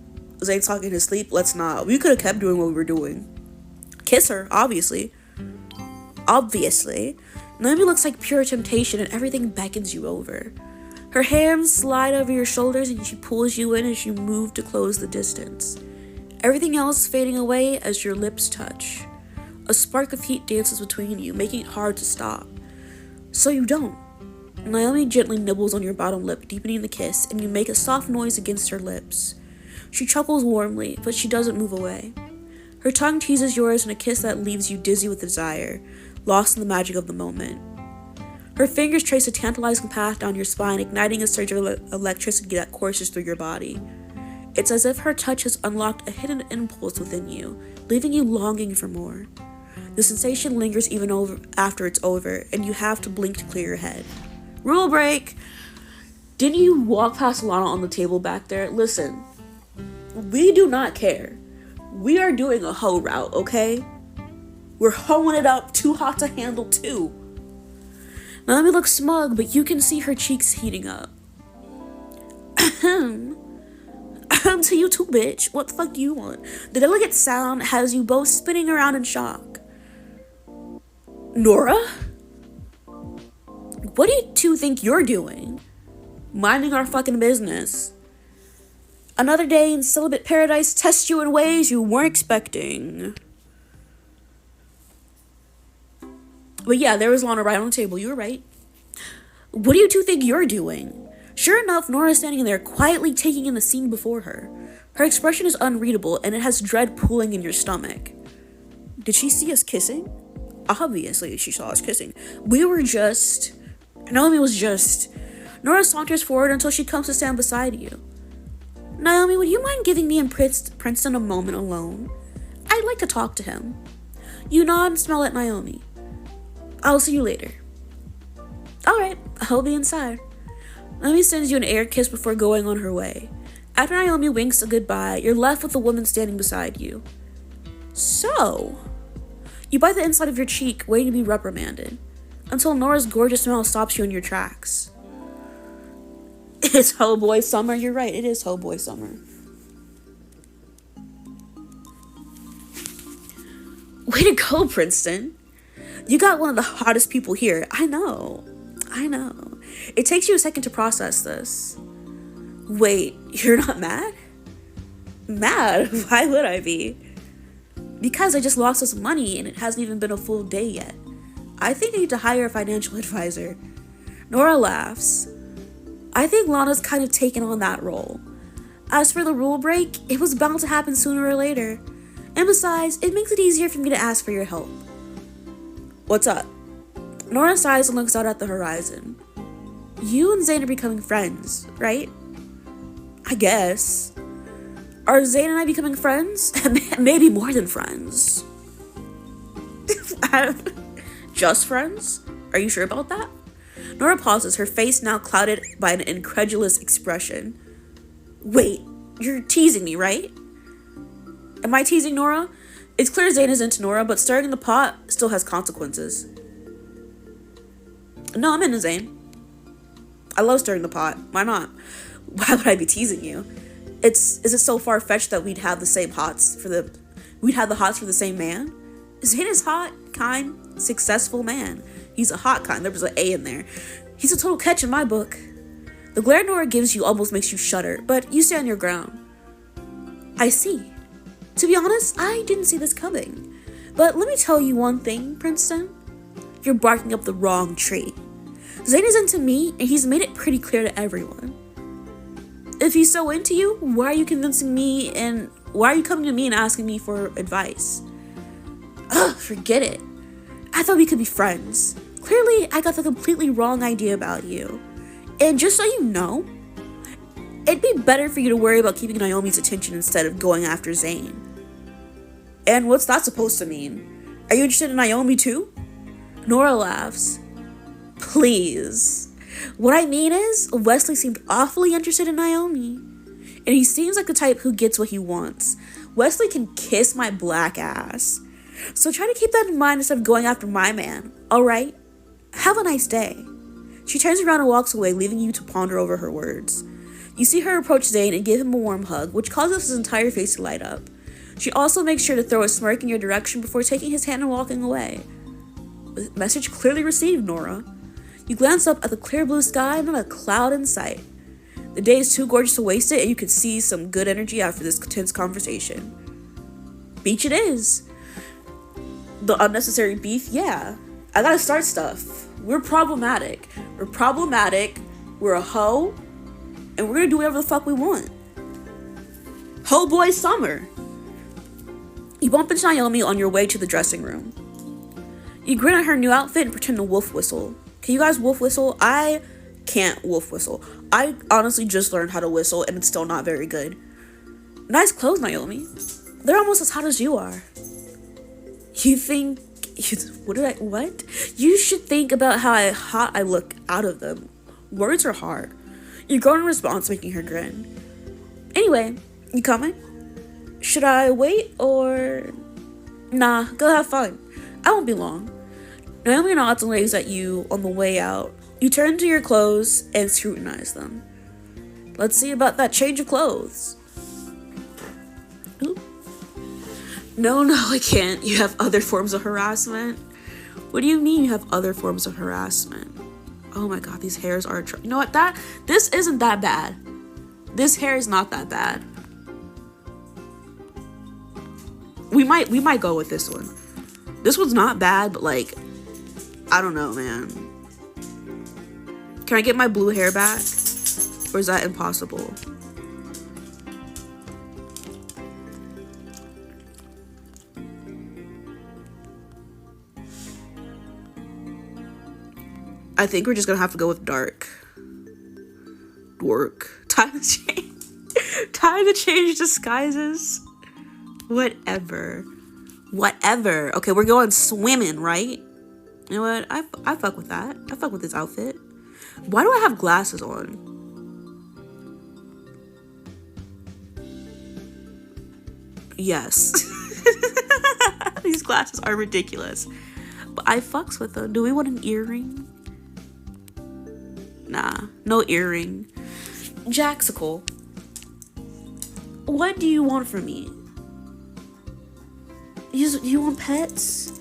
Zane's talking in his sleep, let's not. We could have kept doing what we were doing. Kiss her, obviously. Obviously. Naomi looks like pure temptation, and everything beckons you over. Her hands slide over your shoulders, and she pulls you in as you move to close the distance. Everything else fading away as your lips touch. A spark of heat dances between you, making it hard to stop. So you don't. Naomi gently nibbles on your bottom lip, deepening the kiss, and you make a soft noise against her lips. She chuckles warmly, but she doesn't move away. Her tongue teases yours in a kiss that leaves you dizzy with desire, lost in the magic of the moment. Her fingers trace a tantalizing path down your spine, igniting a surge of electricity that courses through your body. It's as if her touch has unlocked a hidden impulse within you, leaving you longing for more. The sensation lingers even after it's over, and you have to blink to clear your head. Rule break! Didn't you walk past Lana on the table back there? Listen, we do not care. We are doing a hoe route, okay? We're hoeing it up, too hot to handle too. Naomi looks smug, but you can see her cheeks heating up. To you too, bitch. What the fuck do you want? The delicate sound has you both spinning around in shock. Nora? What do you two think you're doing? Minding our fucking business. Another day in celibate paradise tests you in ways you weren't expecting. But yeah, there was Lana right on the table. You were right. What do you two think you're doing? Sure enough, Nora's standing there, quietly taking in the scene before her. Her expression is unreadable, and it has dread pooling in your stomach. Did she see us kissing? Obviously, she saw us kissing. Naomi was just... Nora saunters forward until she comes to stand beside you. Naomi, would you mind giving me and Princeton a moment alone? I'd like to talk to him. You nod and smile at Naomi. I'll see you later. Alright, I'll be inside. Naomi sends you an air kiss before going on her way. After Naomi winks a goodbye, you're left with the woman standing beside you. So, you bite the inside of your cheek, waiting to be reprimanded, until Nora's gorgeous smile stops you in your tracks. It's Ho Boy Summer, you're right, it is Ho Boy Summer. Way to go, Princeton. You got one of the hottest people here. I know. It takes you a second to process this. Wait, you're not mad? Mad? Why would I be? Because I just lost some money and it hasn't even been a full day yet. I think I need to hire a financial advisor. Nora laughs. I think Lana's kind of taken on that role. As for the rule break, it was bound to happen sooner or later. And besides, it makes it easier for me to ask for your help. What's up? Nora sighs and looks out at the horizon. You and Zane are becoming friends, right? I guess. Are Zane and I becoming friends? Maybe more than friends. Just friends? Are you sure about that? Nora pauses, her face now clouded by an incredulous expression. Wait, you're teasing me, right? Am I teasing Nora? It's clear Zane is into Nora, but stirring the pot still has consequences. No, I'm into Zane. I love stirring the pot. Why not? Why would I be teasing you? Is it so far-fetched that we'd have the hots for the same man? Zane is hot, kind, successful man. He's a hot kind. There was an A in there. He's a total catch in my book. The glare Nora gives you almost makes you shudder, but you stand your ground. I see. To be honest, I didn't see this coming. But let me tell you one thing, Princeton. You're barking up the wrong tree. Zane is into me, and he's made it pretty clear to everyone. If he's so into you, why are you coming to me and asking me for advice? Ugh, forget it. I thought we could be friends. Clearly, I got the completely wrong idea about you. And just so you know, it'd be better for you to worry about keeping Naomi's attention instead of going after Zayn. And what's that supposed to mean? Are you interested in Naomi too? Nora laughs. Please. What I mean is, Wesley seemed awfully interested in Naomi. And he seems like the type who gets what he wants. Wesley can kiss my black ass. So try to keep that in mind instead of going after my man, alright? Have a nice day. She turns around and walks away, leaving you to ponder over her words. You see her approach Zayn and give him a warm hug, which causes his entire face to light up. She also makes sure to throw a smirk in your direction before taking his hand and walking away. Message clearly received, Nora. You glance up at the clear blue sky and not a cloud in sight. The day is too gorgeous to waste it, and you can see some good energy after this tense conversation. Beach it is. The unnecessary beef, yeah. I gotta start stuff. We're problematic. We're a hoe. And we're gonna do whatever the fuck we want. Ho boy summer. You bump into Naomi on your way to the dressing room. You grin at her new outfit and pretend to wolf whistle. Can you guys wolf whistle? I can't wolf whistle. I honestly just learned how to whistle and it's still not very good. Nice clothes, Naomi. They're almost as hot as you are. You think... What? You should think about how hot I look out of them. Words are hard. You groan in response, making her grin. Anyway, you coming? Should I wait or... Nah, go have fun. I won't be long. Naomi nods and waves at you on the way out. You turn to your clothes and scrutinize them. Let's see about that change of clothes. Ooh. No, I can't. You have other forms of harassment. What do you mean you have other forms of harassment? Oh my god, these hairs are... You know what? This isn't that bad. This hair is not that bad. We might go with this one. This one's not bad, but like, I don't know, man. Can I get my blue hair back? Or is that impossible? I think we're just gonna have to go with dark. Work. Time to change disguises. Whatever. Okay, we're going swimming, right? You know what? I fuck with that. I fuck with this outfit. Why do I have glasses on? Yes. These glasses are ridiculous. But I fucks with them. Do we want an earring? Nah, no earring. Jaxicle, what do you want from me? You want pets?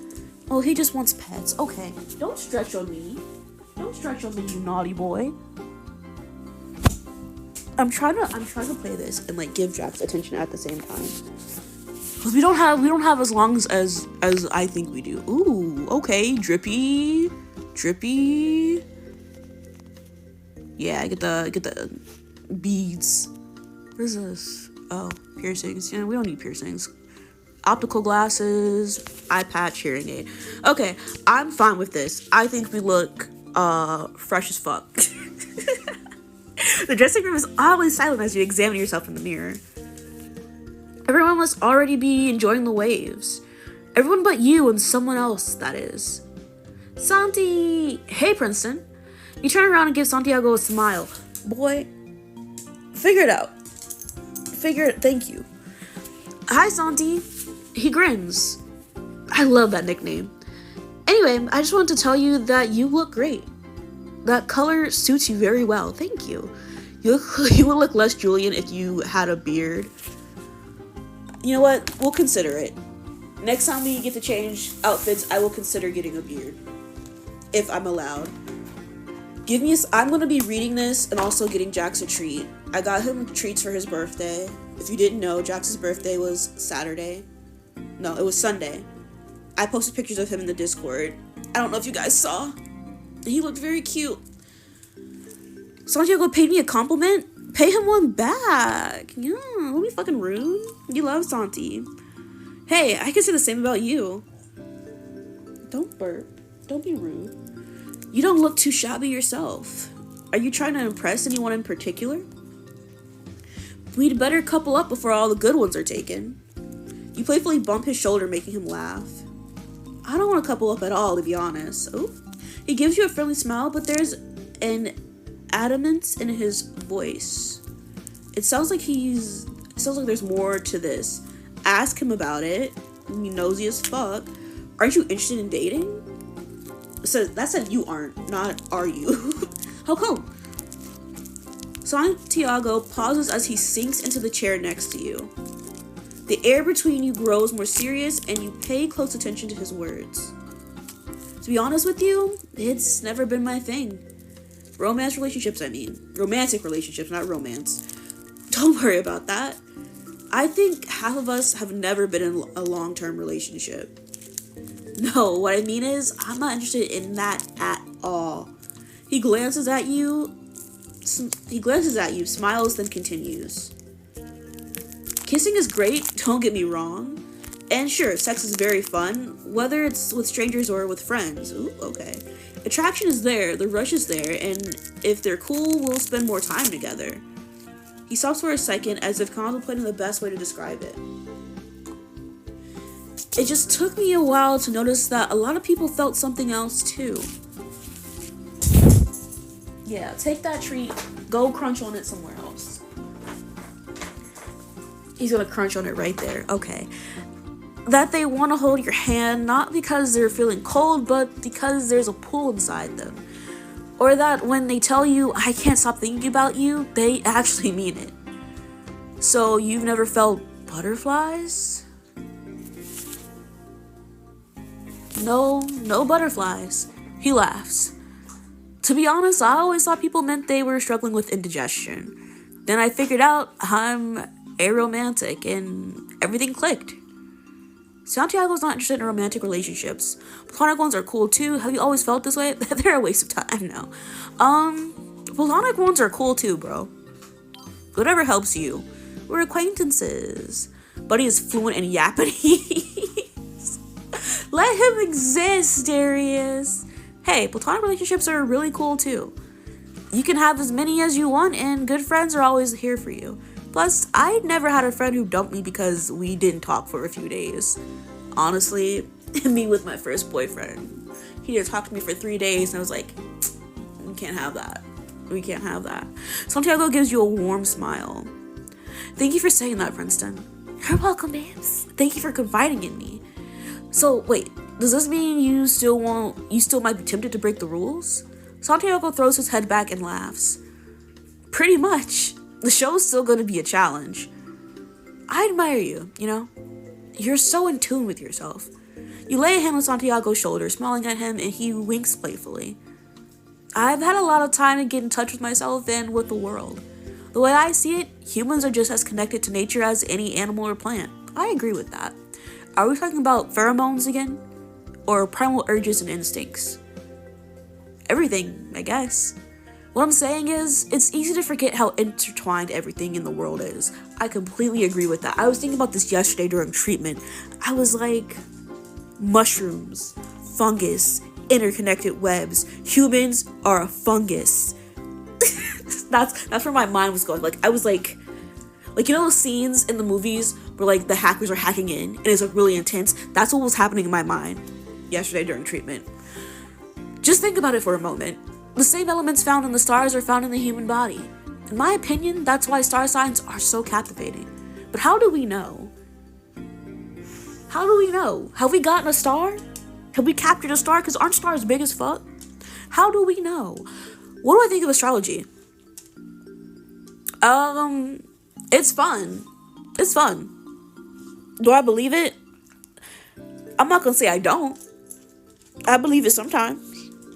Oh, he just wants pets. Okay, don't stretch on me. Don't stretch on me, you naughty boy. I'm trying to play this and like give Jax attention at the same time. Cause we don't have as long as I think we do. Ooh, okay, drippy. Yeah, get the beads. What is this? Oh, piercings. Yeah, we don't need piercings. Optical glasses, eye patch, hearing aid. Okay, I'm fine with this. I think we look fresh as fuck. The dressing room is always silent as you examine yourself in the mirror. Everyone must already be enjoying the waves. Everyone but you and someone else, that is. Santi! Hey, Princeton. You turn around and give Santiago a smile. Boy, figure it out. Thank you. Hi, Santi. He grins. I love that nickname. Anyway, I just wanted to tell you that you look great. That color suits you very well. Thank you. You would look less Julian if you had a beard. You know what? We'll consider it. Next time we get to change outfits, I will consider getting a beard. If I'm allowed. I'm going to be reading this and also getting Jax a treat. I got him treats for his birthday. If you didn't know, Jax's birthday was Saturday. No, it was Sunday. I posted pictures of him in the Discord. I don't know if you guys saw. He looked very cute. Santiago paid me a compliment. Pay him one back. Yeah, don't be fucking rude. You love Santi. Hey, I can say the same about you. Don't burp. Don't be rude. You don't look too shabby yourself. Are you trying to impress anyone in particular? We'd better couple up before all the good ones are taken. You playfully bump his shoulder, making him laugh. I don't want to couple up at all, to be honest. Oh, he gives you a friendly smile, but there's an adamance in his voice. It sounds like there's more to this. Ask him about it. You nosy as fuck. Aren't you interested in dating? So that said you aren't, not are you. How come? Santiago pauses as he sinks into the chair next to you. The air between you grows more serious and you pay close attention to his words. To be honest with you, it's never been my thing. Romantic relationships, not romance. Don't worry about that. I think half of us have never been in a long-term relationship. No, what I mean is, I'm not interested in that at all. He glances at you, smiles, then continues. Kissing is great, don't get me wrong. And sure, sex is very fun, whether it's with strangers or with friends. Ooh, okay. Attraction is there, the rush is there, and if they're cool, we'll spend more time together. He stops for a second, as if contemplating the best way to describe it. It just took me a while to notice that a lot of people felt something else too. Yeah, take that treat, go crunch on it somewhere else. He's gonna crunch on it right there, okay. That they want to hold your hand, not because they're feeling cold, but because there's a pull inside them. Or that when they tell you, I can't stop thinking about you, they actually mean it. So you've never felt butterflies? No butterflies. He laughs. To be honest, I always thought people meant they were struggling with indigestion. Then I figured out I'm aromantic and everything clicked. Santiago's not interested in romantic relationships. Platonic ones are cool too. Have you always felt this way? They're a waste of time, no. Platonic ones are cool too, bro. Whatever helps you. We're acquaintances. Buddy is fluent in Japanese. Let him exist, Darius. Hey, platonic relationships are really cool too. You can have as many as you want, and good friends are always here for you. Plus, I never had a friend who dumped me because we didn't talk for a few days. Honestly, me with my first boyfriend. He didn't talk to me for 3 days, and I was like, we can't have that. We can't have that. Santiago gives you a warm smile. Thank you for saying that, Princeton. You're welcome, babes. Thank you for confiding in me. So, wait, does this mean you still might be tempted to break the rules? Santiago throws his head back and laughs. Pretty much. The show's still gonna be a challenge. I admire you, you know? You're so in tune with yourself. You lay a hand on Santiago's shoulder, smiling at him, and he winks playfully. I've had a lot of time to get in touch with myself and with the world. The way I see it, humans are just as connected to nature as any animal or plant. I agree with that. Are we talking about pheromones again? Or primal urges and instincts? Everything, I guess. What I'm saying is, it's easy to forget how intertwined everything in the world is. I completely agree with that. I was thinking about this yesterday during treatment. I was like, mushrooms, fungus, interconnected webs. Humans are a fungus. That's where my mind was going. Like, I was like, you know those scenes in the movies where like the hackers are hacking in and it's like really intense? That's what was happening in my mind yesterday during treatment. Just think about it for a moment. The same elements found in the stars are found in the human body. In my opinion, that's why star signs are so captivating. But how do we know? How do we know? Have we gotten a star? Have we captured a star? Because aren't stars big as fuck? How do we know? What do I think of astrology? It's fun. It's fun. Do I believe it? I'm not gonna say I don't. I believe it sometimes.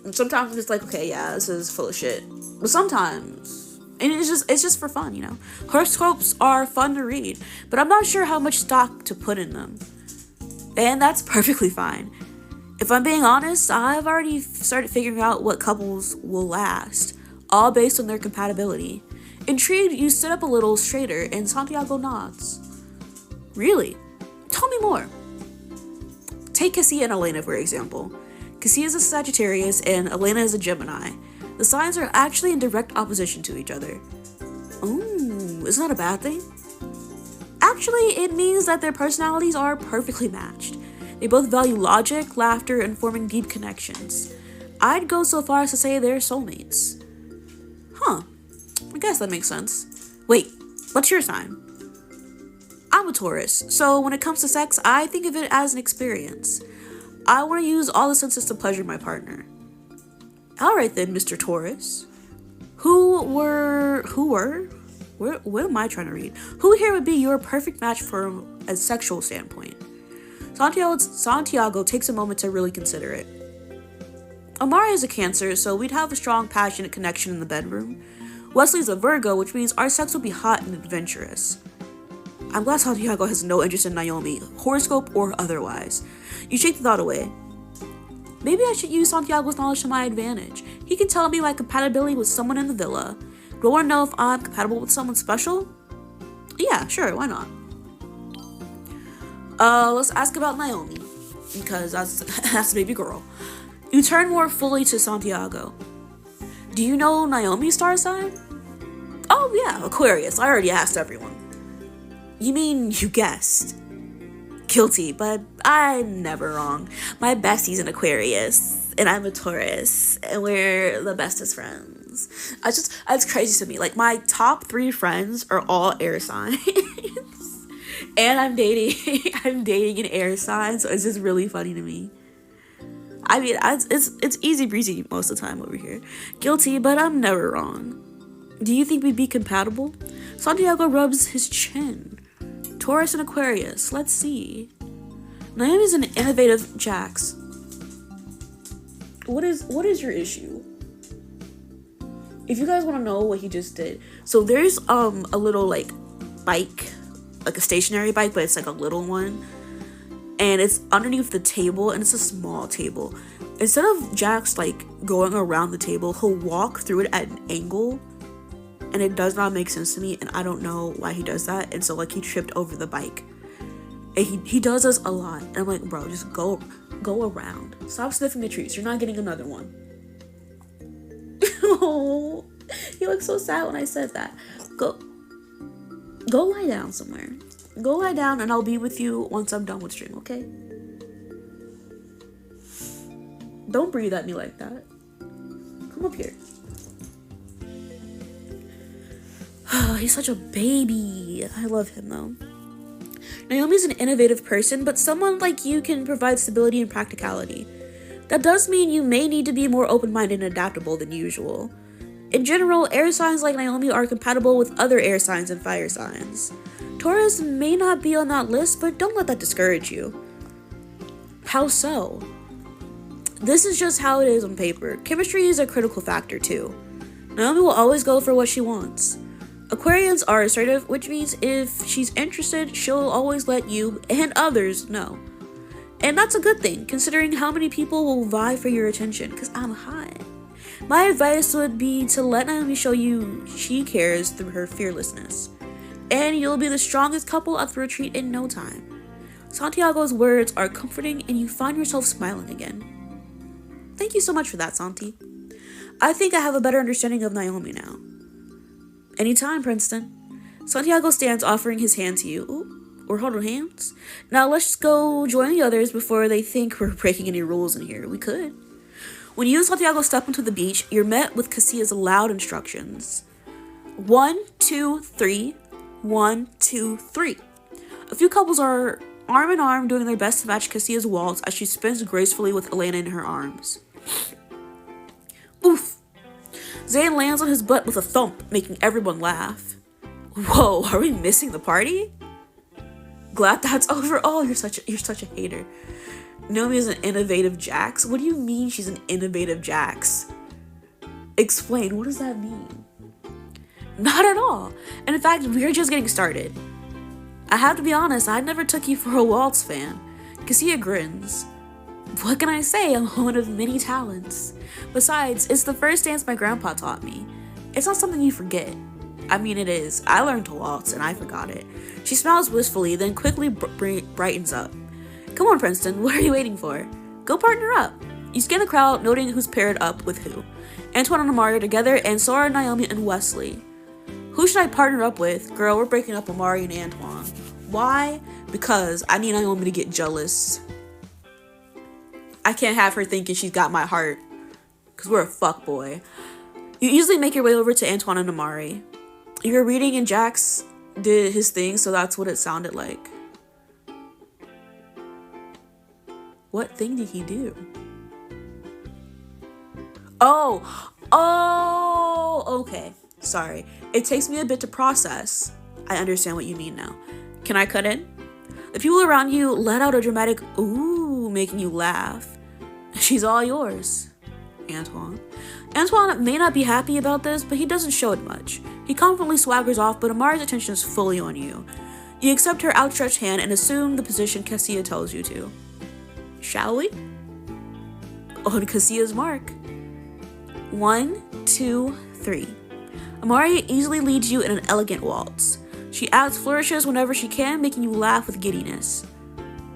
And sometimes it's like, okay, yeah, this is full of shit. But sometimes, and it's just for fun, you know. Horoscopes are fun to read, but I'm not sure how much stock to put in them. And that's perfectly fine. If I'm being honest, I've already started figuring out what couples will last, all based on their compatibility. Intrigued, you sit up a little straighter, and Santiago nods. Really? Tell me more. Take Cassie and Elena, for example. Cassie is a Sagittarius and Elena is a Gemini. The signs are actually in direct opposition to each other. Ooh, isn't that a bad thing? Actually, it means that their personalities are perfectly matched. They both value logic, laughter, and forming deep connections. I'd go so far as to say they're soulmates. Huh, I guess that makes sense. Wait, what's your sign? I'm a Taurus, so when it comes to sex, I think of it as an experience. I want to use all the senses to pleasure my partner. Alright then, Mr. Taurus. What am I trying to read? Who here would be your perfect match from a sexual standpoint? Santiago takes a moment to really consider it. Amari is a Cancer, so we'd have a strong, passionate connection in the bedroom. Wesley's a Virgo, which means our sex will be hot and adventurous. I'm glad Santiago has no interest in Naomi, horoscope or otherwise. You shake the thought away. Maybe I should use Santiago's knowledge to my advantage. He can tell me my compatibility with someone in the villa. Do I want to know if I'm compatible with someone special? Yeah, sure, why not? Let's ask about Naomi, because that's the baby girl. You turn more fully to Santiago. Do you know Naomi's star sign? Oh yeah, Aquarius. I already asked everyone. You mean you guessed? Guilty, but I'm never wrong. My bestie's an Aquarius, and I'm a Taurus, and we're the bestest friends. It's crazy to me. Like, my top 3 friends are all air signs. And I'm dating an air sign, so it's just really funny to me. I mean, it's easy breezy most of the time over here. Guilty, but I'm never wrong. Do you think we'd be compatible? Santiago rubs his chin. Taurus and Aquarius, let's see. Naomi's an innovative Jax. What is your issue? If you guys want to know what he just did, so there's a little like bike, like a stationary bike, but it's like a little one, and it's underneath the table, and it's a small table. Instead of Jax like going around the table, he'll walk through it at an angle, and it does not make sense to me, and I don't know why he does that. And so like he tripped over the bike, and he does this a lot, and I'm like, bro, just go around, stop sniffing the trees, you're not getting another one. Oh, he looked so sad when I said that. Go lie down somewhere. Go lie down, and I'll be with you once I'm done with stream, okay? Don't breathe at me like that. Come up here. He's such a baby. I love him, though. Naomi's an innovative person, but someone like you can provide stability and practicality. That does mean you may need to be more open-minded and adaptable than usual. In general, air signs like Naomi are compatible with other air signs and fire signs. Taurus may not be on that list, but don't let that discourage you. How so? This is just how it is on paper. Chemistry is a critical factor too. Naomi will always go for what she wants. Aquarians are assertive, which means if she's interested, she'll always let you and others know. And that's a good thing, considering how many people will vie for your attention, because I'm hot. My advice would be to let Naomi show you she cares through her fearlessness. And you'll be the strongest couple at the retreat in no time. Santiago's words are comforting, and you find yourself smiling again. Thank you so much for that, Santi. I think I have a better understanding of Naomi now. Anytime, Princeton. Santiago stands, offering his hand to you. Ooh. We're holding hands. Now let's go join the others before they think we're breaking any rules in here. We could. When you and Santiago step onto the beach, you're met with Cassia's loud instructions. 1, 2, 3. 1, 2, 3. A few couples are arm in arm doing their best to match Cassia's waltz as she spins gracefully with Elena in her arms. Oof. Zane lands on his butt with a thump, making everyone laugh. Whoa, are we missing the party? Glad that's over. Oh, you're such a hater. Naomi is an innovative Jax. What do you mean she's an innovative Jax? Explain. What does that mean? Not at all. And in fact, we're just getting started. I have to be honest, I never took you for a waltz fan. Cassia grins. What can I say? I'm one of many talents. Besides, it's the first dance my grandpa taught me. It's not something you forget. I mean, it is. I learned to waltz, and I forgot it. She smiles wistfully, then quickly brightens up. Come on, Princeton, what are you waiting for? Go partner up. You scan the crowd, noting who's paired up with who. Antoine and Amari are together, and so are Naomi and Wesley. Who should I partner up with? Girl, we're breaking up Amari and Antoine. Why? Because I need Naomi to get jealous. I can't have her thinking she's got my heart. Because we're a fuckboy. You easily make your way over to Antoine and Amari. You're reading and Jax did his thing, so that's what it sounded like. What thing did he do? Okay. Sorry. It takes me a bit to process. I understand what you mean now. Can I cut in? The people around you let out a dramatic ooh, making you laugh. She's all yours, Antoine. Antoine may not be happy about this, but he doesn't show it much. He confidently swaggers off, but Amari's attention is fully on you. You accept her outstretched hand and assume the position Cassia tells you to. Shall we? On Cassia's mark. 1, 2, 3. Amari easily leads you in an elegant waltz. She adds flourishes whenever she can, making you laugh with giddiness.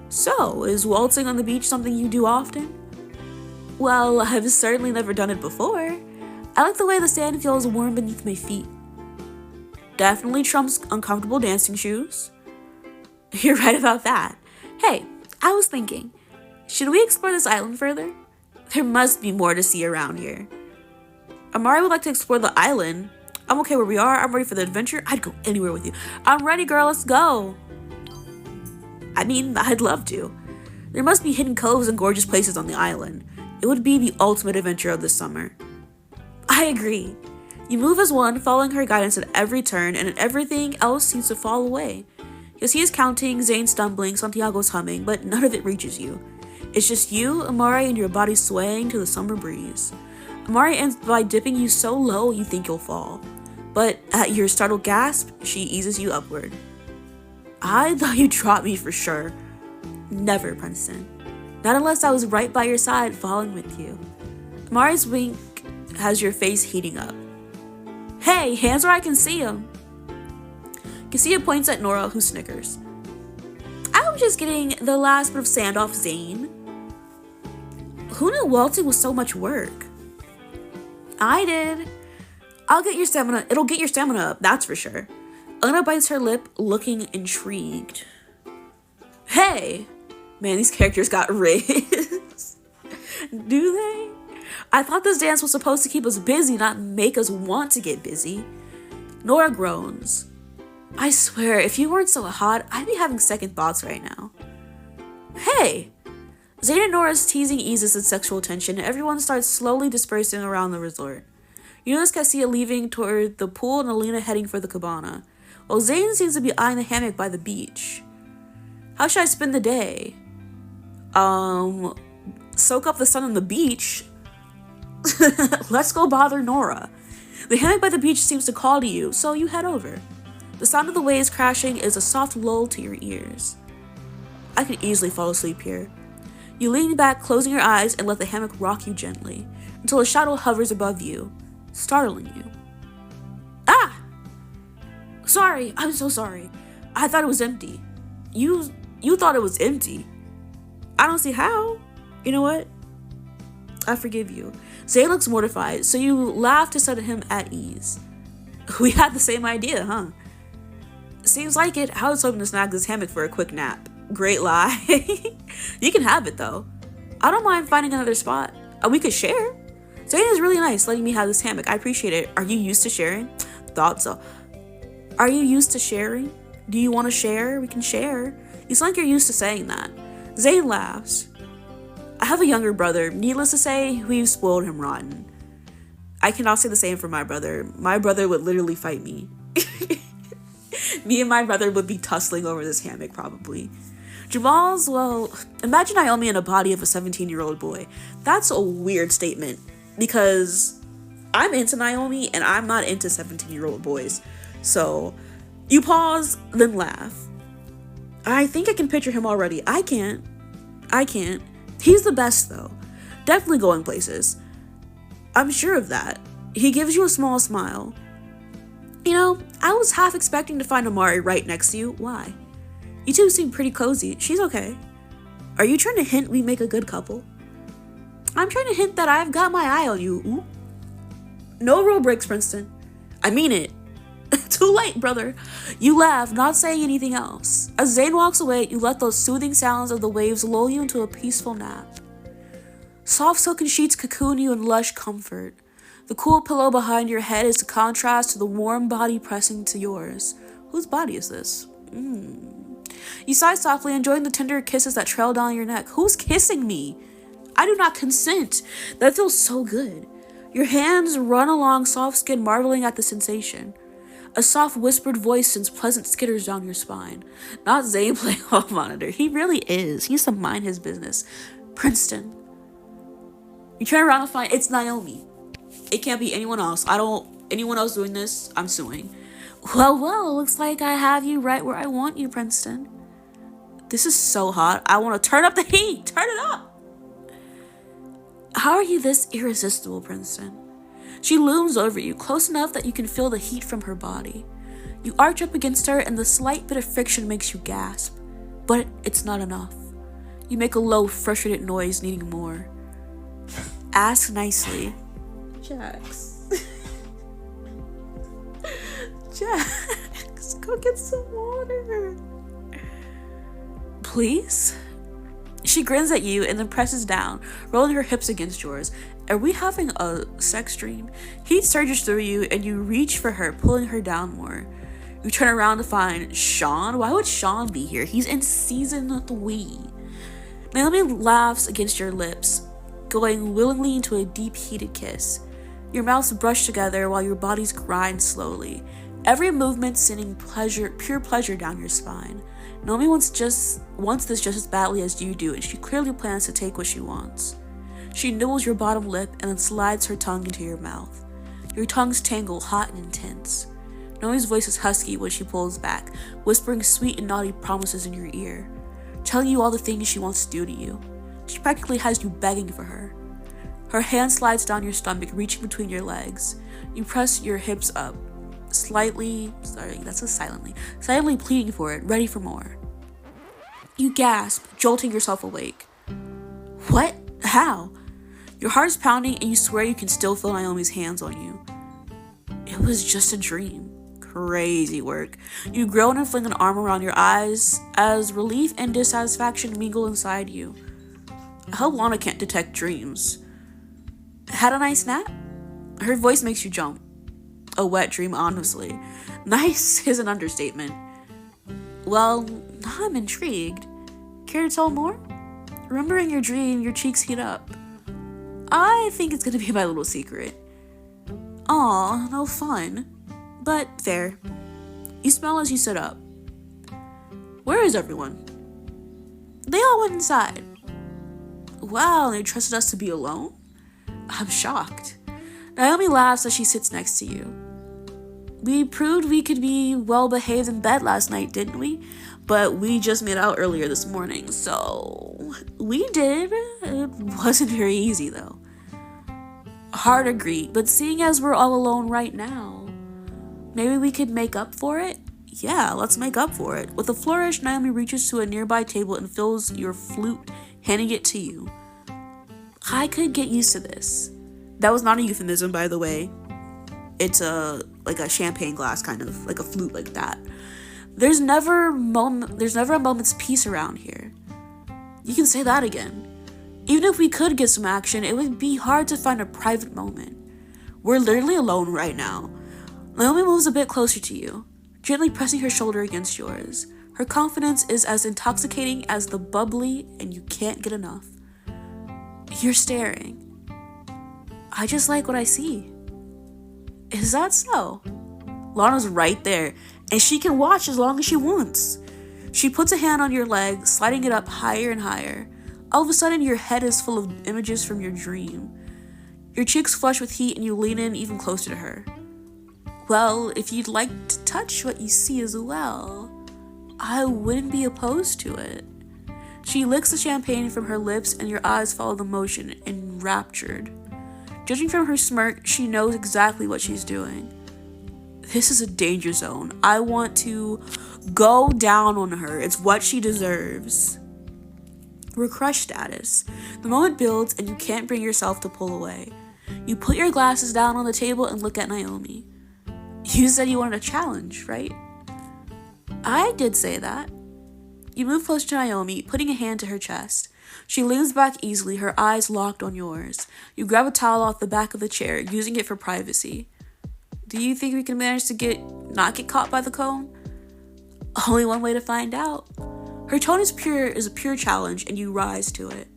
So, is waltzing on the beach something you do often? Well, I've certainly never done it before. I like the way the sand feels warm beneath my feet. Definitely trumps uncomfortable dancing shoes. You're right about that. Hey, I was thinking, should we explore this island further? There must be more to see around here. Amari would like to explore the island. I'm okay where we are. I'm ready for the adventure. I'd go anywhere with you. I'm ready, girl. Let's go. I mean, I'd love to. There must be hidden coves and gorgeous places on the island. It would be the ultimate adventure of this summer. I agree. You move as one, following her guidance at every turn, and everything else seems to fall away. Cassia is counting, Zane stumbling, Santiago's humming, but none of it reaches you. It's just you, Amari, and your body swaying to the summer breeze. Amari ends by dipping you so low you think you'll fall. But at your startled gasp, she eases you upward. I thought you'd drop me for sure. Never, Princeton. Not unless I was right by your side, falling with you. Amari's wink has your face heating up. Hey, hands where I can see them. Cassia points at Nora, who snickers. I was just getting the last bit of sand off Zane. Who knew waltzing was so much work? I did. It'll get your stamina up, that's for sure. Elena bites her lip, looking intrigued. Hey! Man, these characters got riz. Do they? I thought this dance was supposed to keep us busy, not make us want to get busy. Nora groans. I swear, if you weren't so hot, I'd be having second thoughts right now. Hey! Zane and Nora's teasing eases its sexual tension, and everyone starts slowly dispersing around the resort. You notice Cassia leaving toward the pool and Alina heading for the cabana, while Zane seems to be eyeing the hammock by the beach. How should I spend the day? Soak up the sun on the beach? Let's go bother Nora. The hammock by the beach seems to call to you, so you head over. The sound of the waves crashing is a soft lull to your ears. I could easily fall asleep here. You lean back, closing your eyes, and let the hammock rock you gently, until a shadow hovers above you, startling you. Ah! Sorry, I'm so sorry. I thought it was empty. You thought it was empty. I don't see how. You know what? I forgive you. Zane looks mortified, so you laugh to set him at ease. We had the same idea, huh? Seems like it. I was hoping to snag this hammock for a quick nap. Great lie. You can have it, though. I don't mind finding another spot. We could share. Zane is really nice letting me have this hammock. I appreciate it. Are you used to sharing? Thought so. Are you used to sharing? Do you want to share? We can share. You sound like you're used to saying that. Zane laughs. I have a younger brother. Needless to say, we've spoiled him rotten. I cannot say the same for my brother. My brother would literally fight me. Me and my brother would be tussling over this hammock, probably. Jamal's, well, imagine Naomi in a body of a 17-year-old boy. That's a weird statement, because I'm into Naomi, and I'm not into 17-year-old boys. So, you pause, then laugh. I think I can picture him already. I can't. He's the best, though. Definitely going places. I'm sure of that. He gives you a small smile. You know, I was half expecting to find Amari right next to you. Why? You two seem pretty cozy. She's okay. Are you trying to hint we make a good couple? I'm trying to hint that I've got my eye on you. Ooh. No rule breaks, Princeton. I mean it. Too late, brother. You laugh, not saying anything else. As Zane walks away, you let those soothing sounds of the waves lull you into a peaceful nap. Soft silken sheets cocoon you in lush comfort. The cool pillow behind your head is a contrast to the warm body pressing to yours. Whose body is this? You sigh softly, enjoying the tender kisses that trail down your neck. Who's kissing me? I do not consent. That feels so good. Your hands run along soft skin, marveling at the sensation. A soft whispered voice sends pleasant skitters down your spine. Not Zane playing off monitor. He really is. He needs to mind his business. Princeton. You turn around and find it's Naomi. It can't be anyone else. Anyone else doing this, I'm suing. Well, looks like I have you right where I want you, Princeton. This is so hot. I want to turn up the heat. Turn it up. How are you this irresistible, Princeton? She looms over you, close enough that you can feel the heat from her body. You arch up against her, and the slight bit of friction makes you gasp. But it's not enough. You make a low, frustrated noise, needing more. Ask nicely. Jax. Jax, go get some water. Please? She grins at you and then presses down, rolling her hips against yours. Are we having a sex dream? Heat surges through you and you reach for her, pulling her down more. You turn around to find Sean. Why would Sean be here? He's in season 3. Naomi laughs against your lips, going willingly into a deep heated kiss. Your mouths brush together while your bodies grind slowly, every movement sending pure pleasure down your spine. Naomi wants this just as badly as you do, and she clearly plans to take what she wants. She nibbles your bottom lip and then slides her tongue into your mouth. Your tongues tangle, hot and intense. Naomi's voice is husky when she pulls back, whispering sweet and naughty promises in your ear, telling you all the things she wants to do to you. She practically has you begging for her. Her hand slides down your stomach, reaching between your legs. You press your hips up, silently pleading for it, ready for more. You gasp, jolting yourself awake. What? How? Your heart's pounding and you swear you can still feel Naomi's hands on you. It was just a dream. Crazy work. You groan and fling an arm around your eyes as relief and dissatisfaction mingle inside you. I hope Lana can't detect dreams. Had a nice nap? Her voice makes you jump. A wet dream, honestly. Nice is an understatement. Well, now I'm intrigued. Care to tell more? Remembering your dream, your cheeks heat up. I think it's gonna be my little secret. Aw, no fun. But fair. You smile as you sit up. Where is everyone? They all went inside. Wow, they trusted us to be alone? I'm shocked. Naomi laughs as she sits next to you. We proved we could be well behaved in bed last night, didn't we? But we just made out earlier this morning, so we did. It wasn't very easy though. Hard agree, but seeing as we're all alone right now, maybe we could make up for it? Yeah, let's make up for it. With a flourish, Naomi reaches to a nearby table and fills your flute, handing it to you. I could get used to this. That was not a euphemism, by the way. It's like a champagne glass, kind of like a flute like that. There's never a moment's peace around here. You can say that again. Even if we could get some action, it would be hard to find a private moment. We're literally alone right now. Naomi moves a bit closer to you, gently pressing her shoulder against yours. Her confidence is as intoxicating as the bubbly, and you can't get enough. You're staring. I just like what I see. Is that so? Lana's right there, and she can watch as long as she wants. She puts a hand on your leg, sliding it up higher and higher. All of a sudden, your head is full of images from your dream. Your cheeks flush with heat, and you lean in even closer to her. Well, if you'd like to touch what you see as well, I wouldn't be opposed to it. She licks the champagne from her lips and your eyes follow the motion, enraptured. Judging from her smirk, she knows exactly what she's doing. This is a danger zone. I want to go down on her. It's what she deserves. We're crush status. The moment builds and you can't bring yourself to pull away. You put your glasses down on the table and look at Naomi. You said you wanted a challenge, right? I did say that. You move close to Naomi, putting a hand to her chest. She leans back easily, her eyes locked on yours. You grab a towel off the back of the chair, using it for privacy. Do you think we can manage to not get caught by the cone? Only one way to find out. Her tone is a pure challenge, and you rise to it.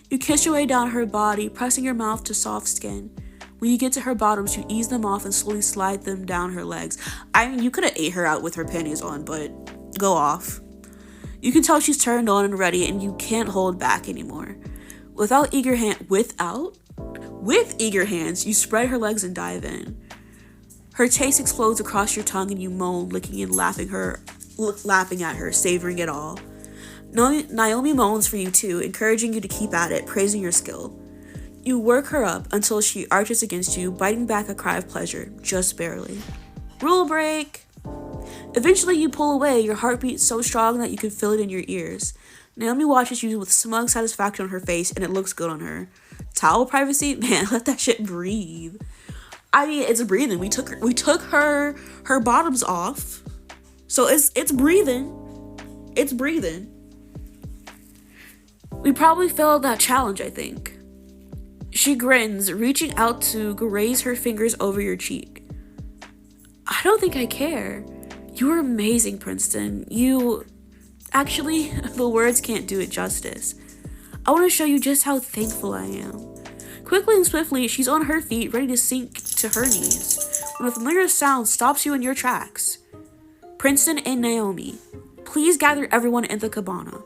You kiss your way down her body, pressing your mouth to soft skin. When you get to her bottoms, you ease them off and slowly slide them down her legs. I mean, you could have ate her out with her panties on, but go off. You can tell she's turned on and ready, and you can't hold back anymore. With eager hands, you spread her legs and dive in. Her taste explodes across your tongue, and you moan, licking and lapping at her, savoring it all. Naomi moans for you too, encouraging you to keep at it, praising your skill. You work her up until she arches against you, biting back a cry of pleasure, just barely. Rule break! Eventually you pull away, your heartbeat so strong that you can feel it in your ears. Naomi watches you with smug satisfaction on her face, and it looks good on her. Towel privacy? Man, let that shit breathe. I mean, it's breathing. We took her bottoms off. So it's breathing. It's breathing. We probably failed that challenge, I think. She grins, reaching out to graze her fingers over your cheek. I don't think I care. You're amazing, Princeton. Actually, the words can't do it justice. I want to show you just how thankful I am. Quickly and swiftly, she's on her feet, ready to sink to her knees, when a familiar sound stops you in your tracks. Princeton and Naomi, please gather everyone in the cabana.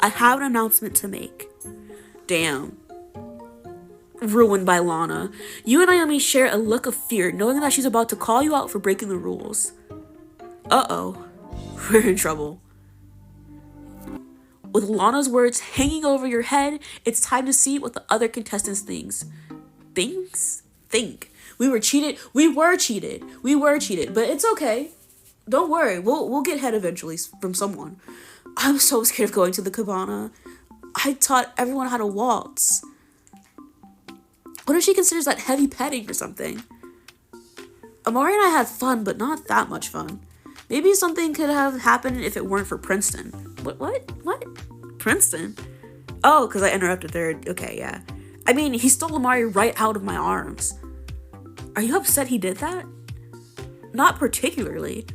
I have an announcement to make. Damn. Ruined by Lana. You and Naomi share a look of fear, knowing that she's about to call you out for breaking the rules. Uh-oh. We're in trouble. With Lana's words hanging over your head, it's time to see what the other contestants think. We were cheated, but it's okay. Don't worry, we'll get head eventually from someone. I'm so scared of going to the cabana. I taught everyone how to waltz. What if she considers that heavy petting or something? Amari and I had fun, but not that much fun. Maybe something could have happened if it weren't for Princeton. What? Princeton? Oh, because I interrupted there. Okay, yeah. I mean, he stole Amari right out of my arms. Are you upset he did that? Not particularly.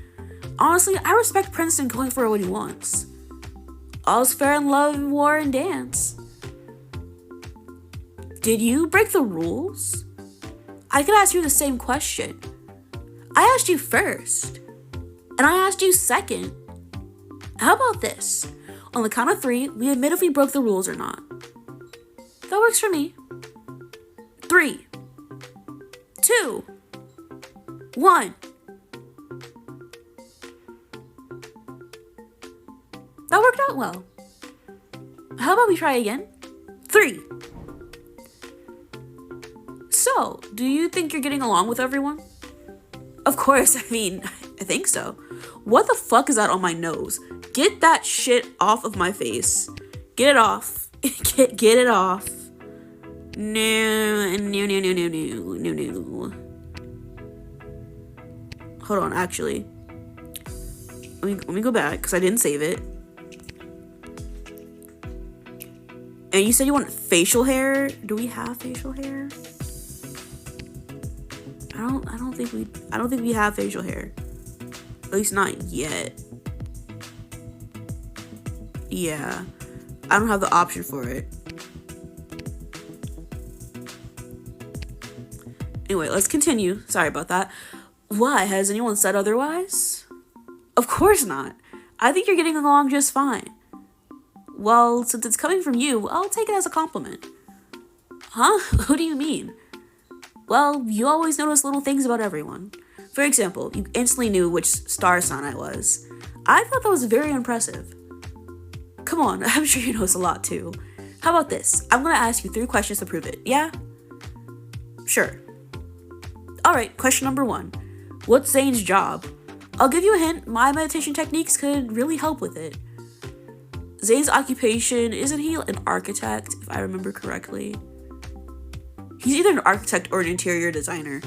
Honestly, I respect Princeton going for what he wants. All's fair in love, war, and dance. Did you break the rules? I could ask you the same question. I asked you first. And I asked you second. How about this? On the count of 3, we admit if we broke the rules or not. That works for me. 3, 2, 1. That worked out well. How about we try again? 3. So, do you think you're getting along with everyone? Of course, I think so. What the fuck is that on my nose? Get that shit off of my face. Get it off. Get it off. No. Hold on, actually. Let me go back, because I didn't save it. And you said you want facial hair? Do we have facial hair? I don't think we have facial hair. At least not yet. Yeah. I don't have the option for it. Anyway, let's continue. Sorry about that. Why? Has anyone said otherwise? Of course not. I think you're getting along just fine. Well, since it's coming from you, I'll take it as a compliment. Huh? What do you mean? Well, you always notice little things about everyone. For example, you instantly knew which star sign I was. I thought that was very impressive. Come on, I'm sure you notice a lot too. How about this? I'm gonna ask you 3 questions to prove it, yeah? Sure. Alright, question number 1. What's Zane's job? I'll give you a hint, my meditation techniques could really help with it. Zayn's occupation, isn't he an architect, if I remember correctly? He's either an architect or an interior designer.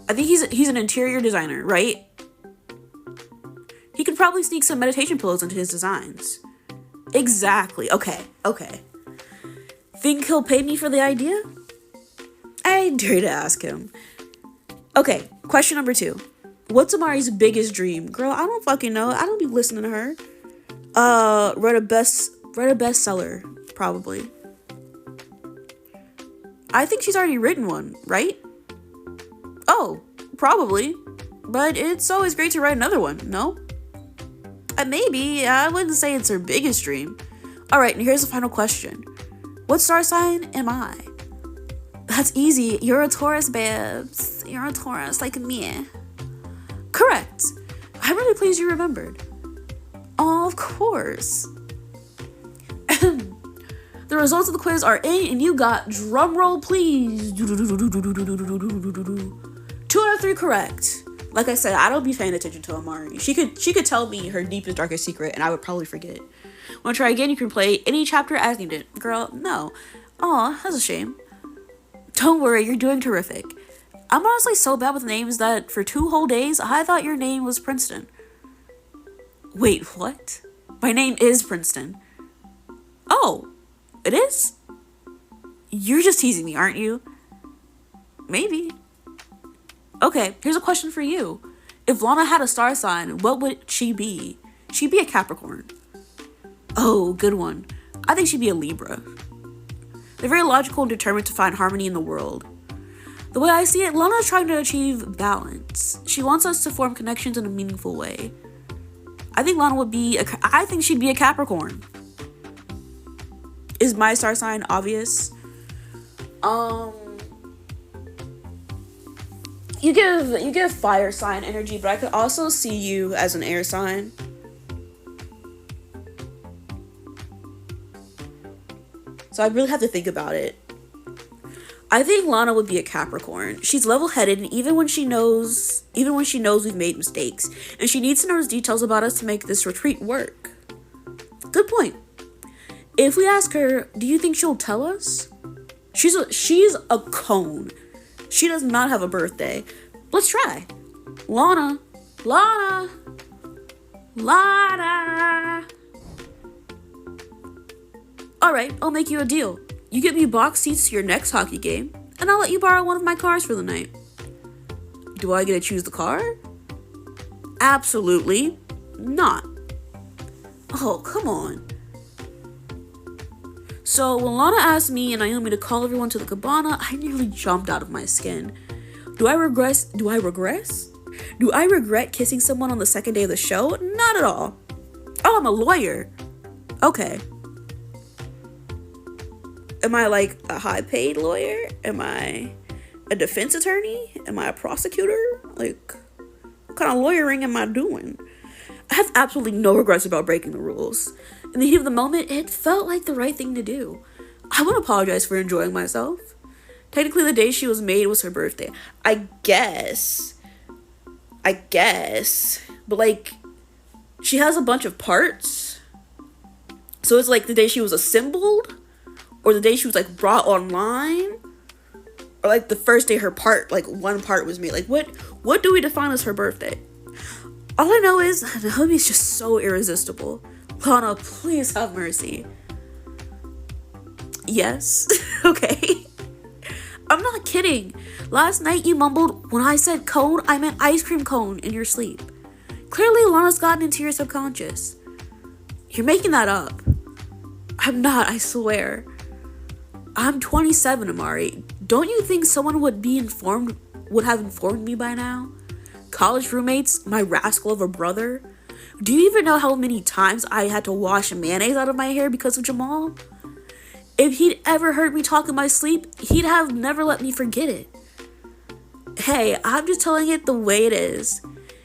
I think he's an interior designer, right? He could probably sneak some meditation pillows into his designs. Exactly. Okay. Think he'll pay me for the idea? I dare to ask him. Okay, question number 2. What's Amari's biggest dream? Girl, I don't fucking know. I don't be listening to her. Write a bestseller, probably. I think she's already written one, right? Oh, probably. But it's always great to write another one, no? Maybe. I wouldn't say it's her biggest dream. Alright, and here's the final question. What star sign am I? That's easy. You're a Taurus, babes. You're a Taurus, like me. Correct. I'm really pleased you remembered. Oh, of course. The results of the quiz are in, and you got, drumroll please, 2 out of 3 correct. Like I said, I don't be paying attention to Amari. She could tell me her deepest, darkest secret, and I would probably forget. Want to try again? You can play any chapter as needed. Girl, no. Aw, that's a shame. Don't worry, you're doing terrific. I'm honestly so bad with names that for 2 whole days, I thought your name was Princeton. Wait, what? My name is Princeton. Oh, it is? You're just teasing me, aren't you? Maybe. Okay, here's a question for you. If Lana had a star sign, what would she be? She'd be a Capricorn. Oh, good one. I think she'd be a Libra. They're very logical and determined to find harmony in the world. The way I see it, Lana's trying to achieve balance. She wants us to form connections in a meaningful way. I think I think she'd be a Capricorn. Is my star sign obvious? You give fire sign energy, but I could also see you as an air sign. So I really have to think about it. I think Lana would be a Capricorn. She's level-headed, and even when she knows we've made mistakes, and she needs to know those details about us to make this retreat work. Good point. If we ask her, do you think she'll tell us? She's a cone. She does not have a birthday. Let's try. Lana. Alright, I'll make you a deal. You get me box seats to your next hockey game, and I'll let you borrow one of my cars for the night. Do I get to choose the car? Absolutely not. Oh, come on. So when Lana asked me and Naomi to call everyone to the cabana, I nearly jumped out of my skin. Do I regret kissing someone on the second day of the show? Not at all. Oh, I'm a lawyer. Okay. Am I like a high-paid lawyer? Am I a defense attorney? Am I a prosecutor? Like, what kind of lawyering am I doing? I have absolutely no regrets about breaking the rules. In the heat of the moment, it felt like the right thing to do. I won't apologize for enjoying myself. Technically, the day she was made was her birthday. I guess. But, like, she has a bunch of parts. So it's like the day she was assembled, or the day she was, like, brought online, or, like, the first day her part, like, one part was made. Like, what do we define as her birthday? All I know is Naomi's just so irresistible. Lana, please have mercy. Yes. Okay. I'm not kidding. Last night you mumbled, when I said cone, I meant ice cream cone in your sleep. Clearly Lana's gotten into your subconscious. You're making that up. I'm not, I swear. I'm 27, Amari. Don't you think someone would have informed me by now? College roommates, my rascal of a brother. Do you even know how many times I had to wash mayonnaise out of my hair because of Jamal? If he'd ever heard me talk in my sleep, he'd have never let me forget it. Hey, I'm just telling it the way it is.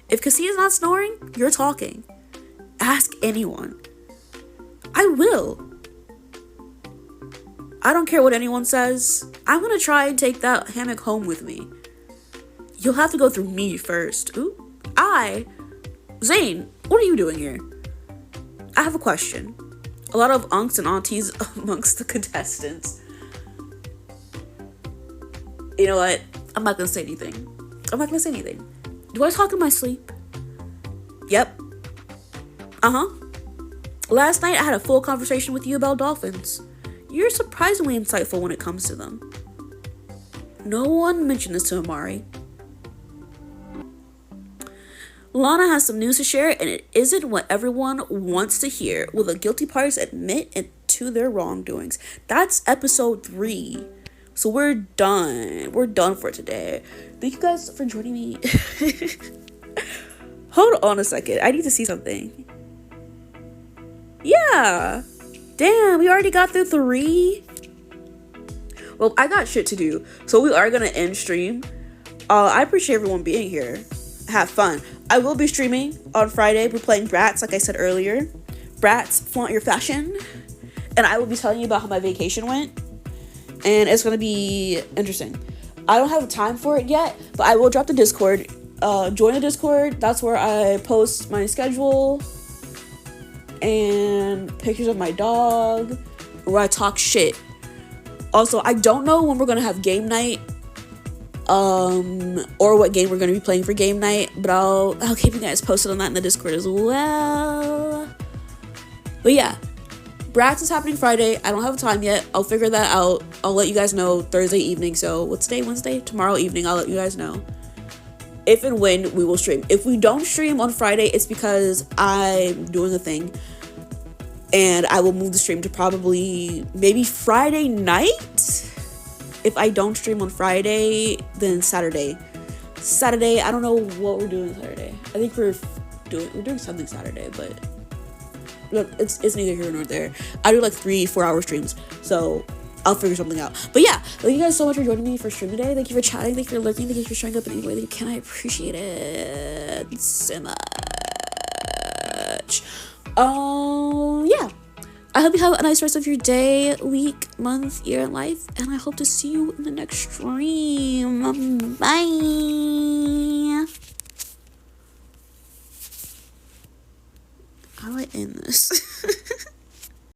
If Cassia's not snoring, you're talking. Ask anyone. I will. I don't care what anyone says. I'm gonna try and take that hammock home with me. You'll have to go through me first. Ooh, Zayn, What are you doing here? I have a question. A lot of unks and aunties amongst the contestants. You know what? I'm not gonna say anything. Do I talk in my sleep? Yep. Last night I had a full conversation with you about dolphins. You're surprisingly insightful when it comes to them. No one mentioned this to Amari. Lana has some news to share, and it isn't what everyone wants to hear. Will the guilty parties admit to their wrongdoings? That's episode 3. So we're done. We're done for today. Thank you guys for joining me. Hold on a second. I need to see something. Yeah. Damn, we already got through 3. Well, I got shit to do. So we are going to end stream. I appreciate everyone being here. Have fun. I will be streaming on Friday. We're playing Bratz, like I said earlier. Bratz, flaunt your fashion. And I will be telling you about how my vacation went. And it's going to be interesting. I don't have time for it yet, but I will drop the Discord. Join the Discord. That's where I post my schedule and pictures of my dog, where I talk shit. Also, I don't know when we're going to have game night. Or what game we're going to be playing for game night, but I'll keep you guys posted on that in the Discord as well. But yeah, Bratz is happening Friday. I don't have time yet. I'll figure that out. I'll let you guys know Thursday evening. So what's today? Wednesday? Tomorrow evening, I'll let you guys know if and when we will stream. If we don't stream on Friday, it's because I'm doing a thing, and I will move the stream to probably maybe Friday night. If I don't stream on Friday, then Saturday. I don't know what we're doing Saturday. I think we're doing something Saturday, but look, it's neither here nor there. I do like 3-4 hour streams, so I'll figure something out. But yeah, thank you guys so much for joining me for stream today. Thank you for chatting. Thank you for lurking. Thank you for showing up in any way that you can. I appreciate it so much. Yeah. I hope you have a nice rest of your day, week, month, year, and life. And I hope to see you in the next stream. Bye. How do I end this?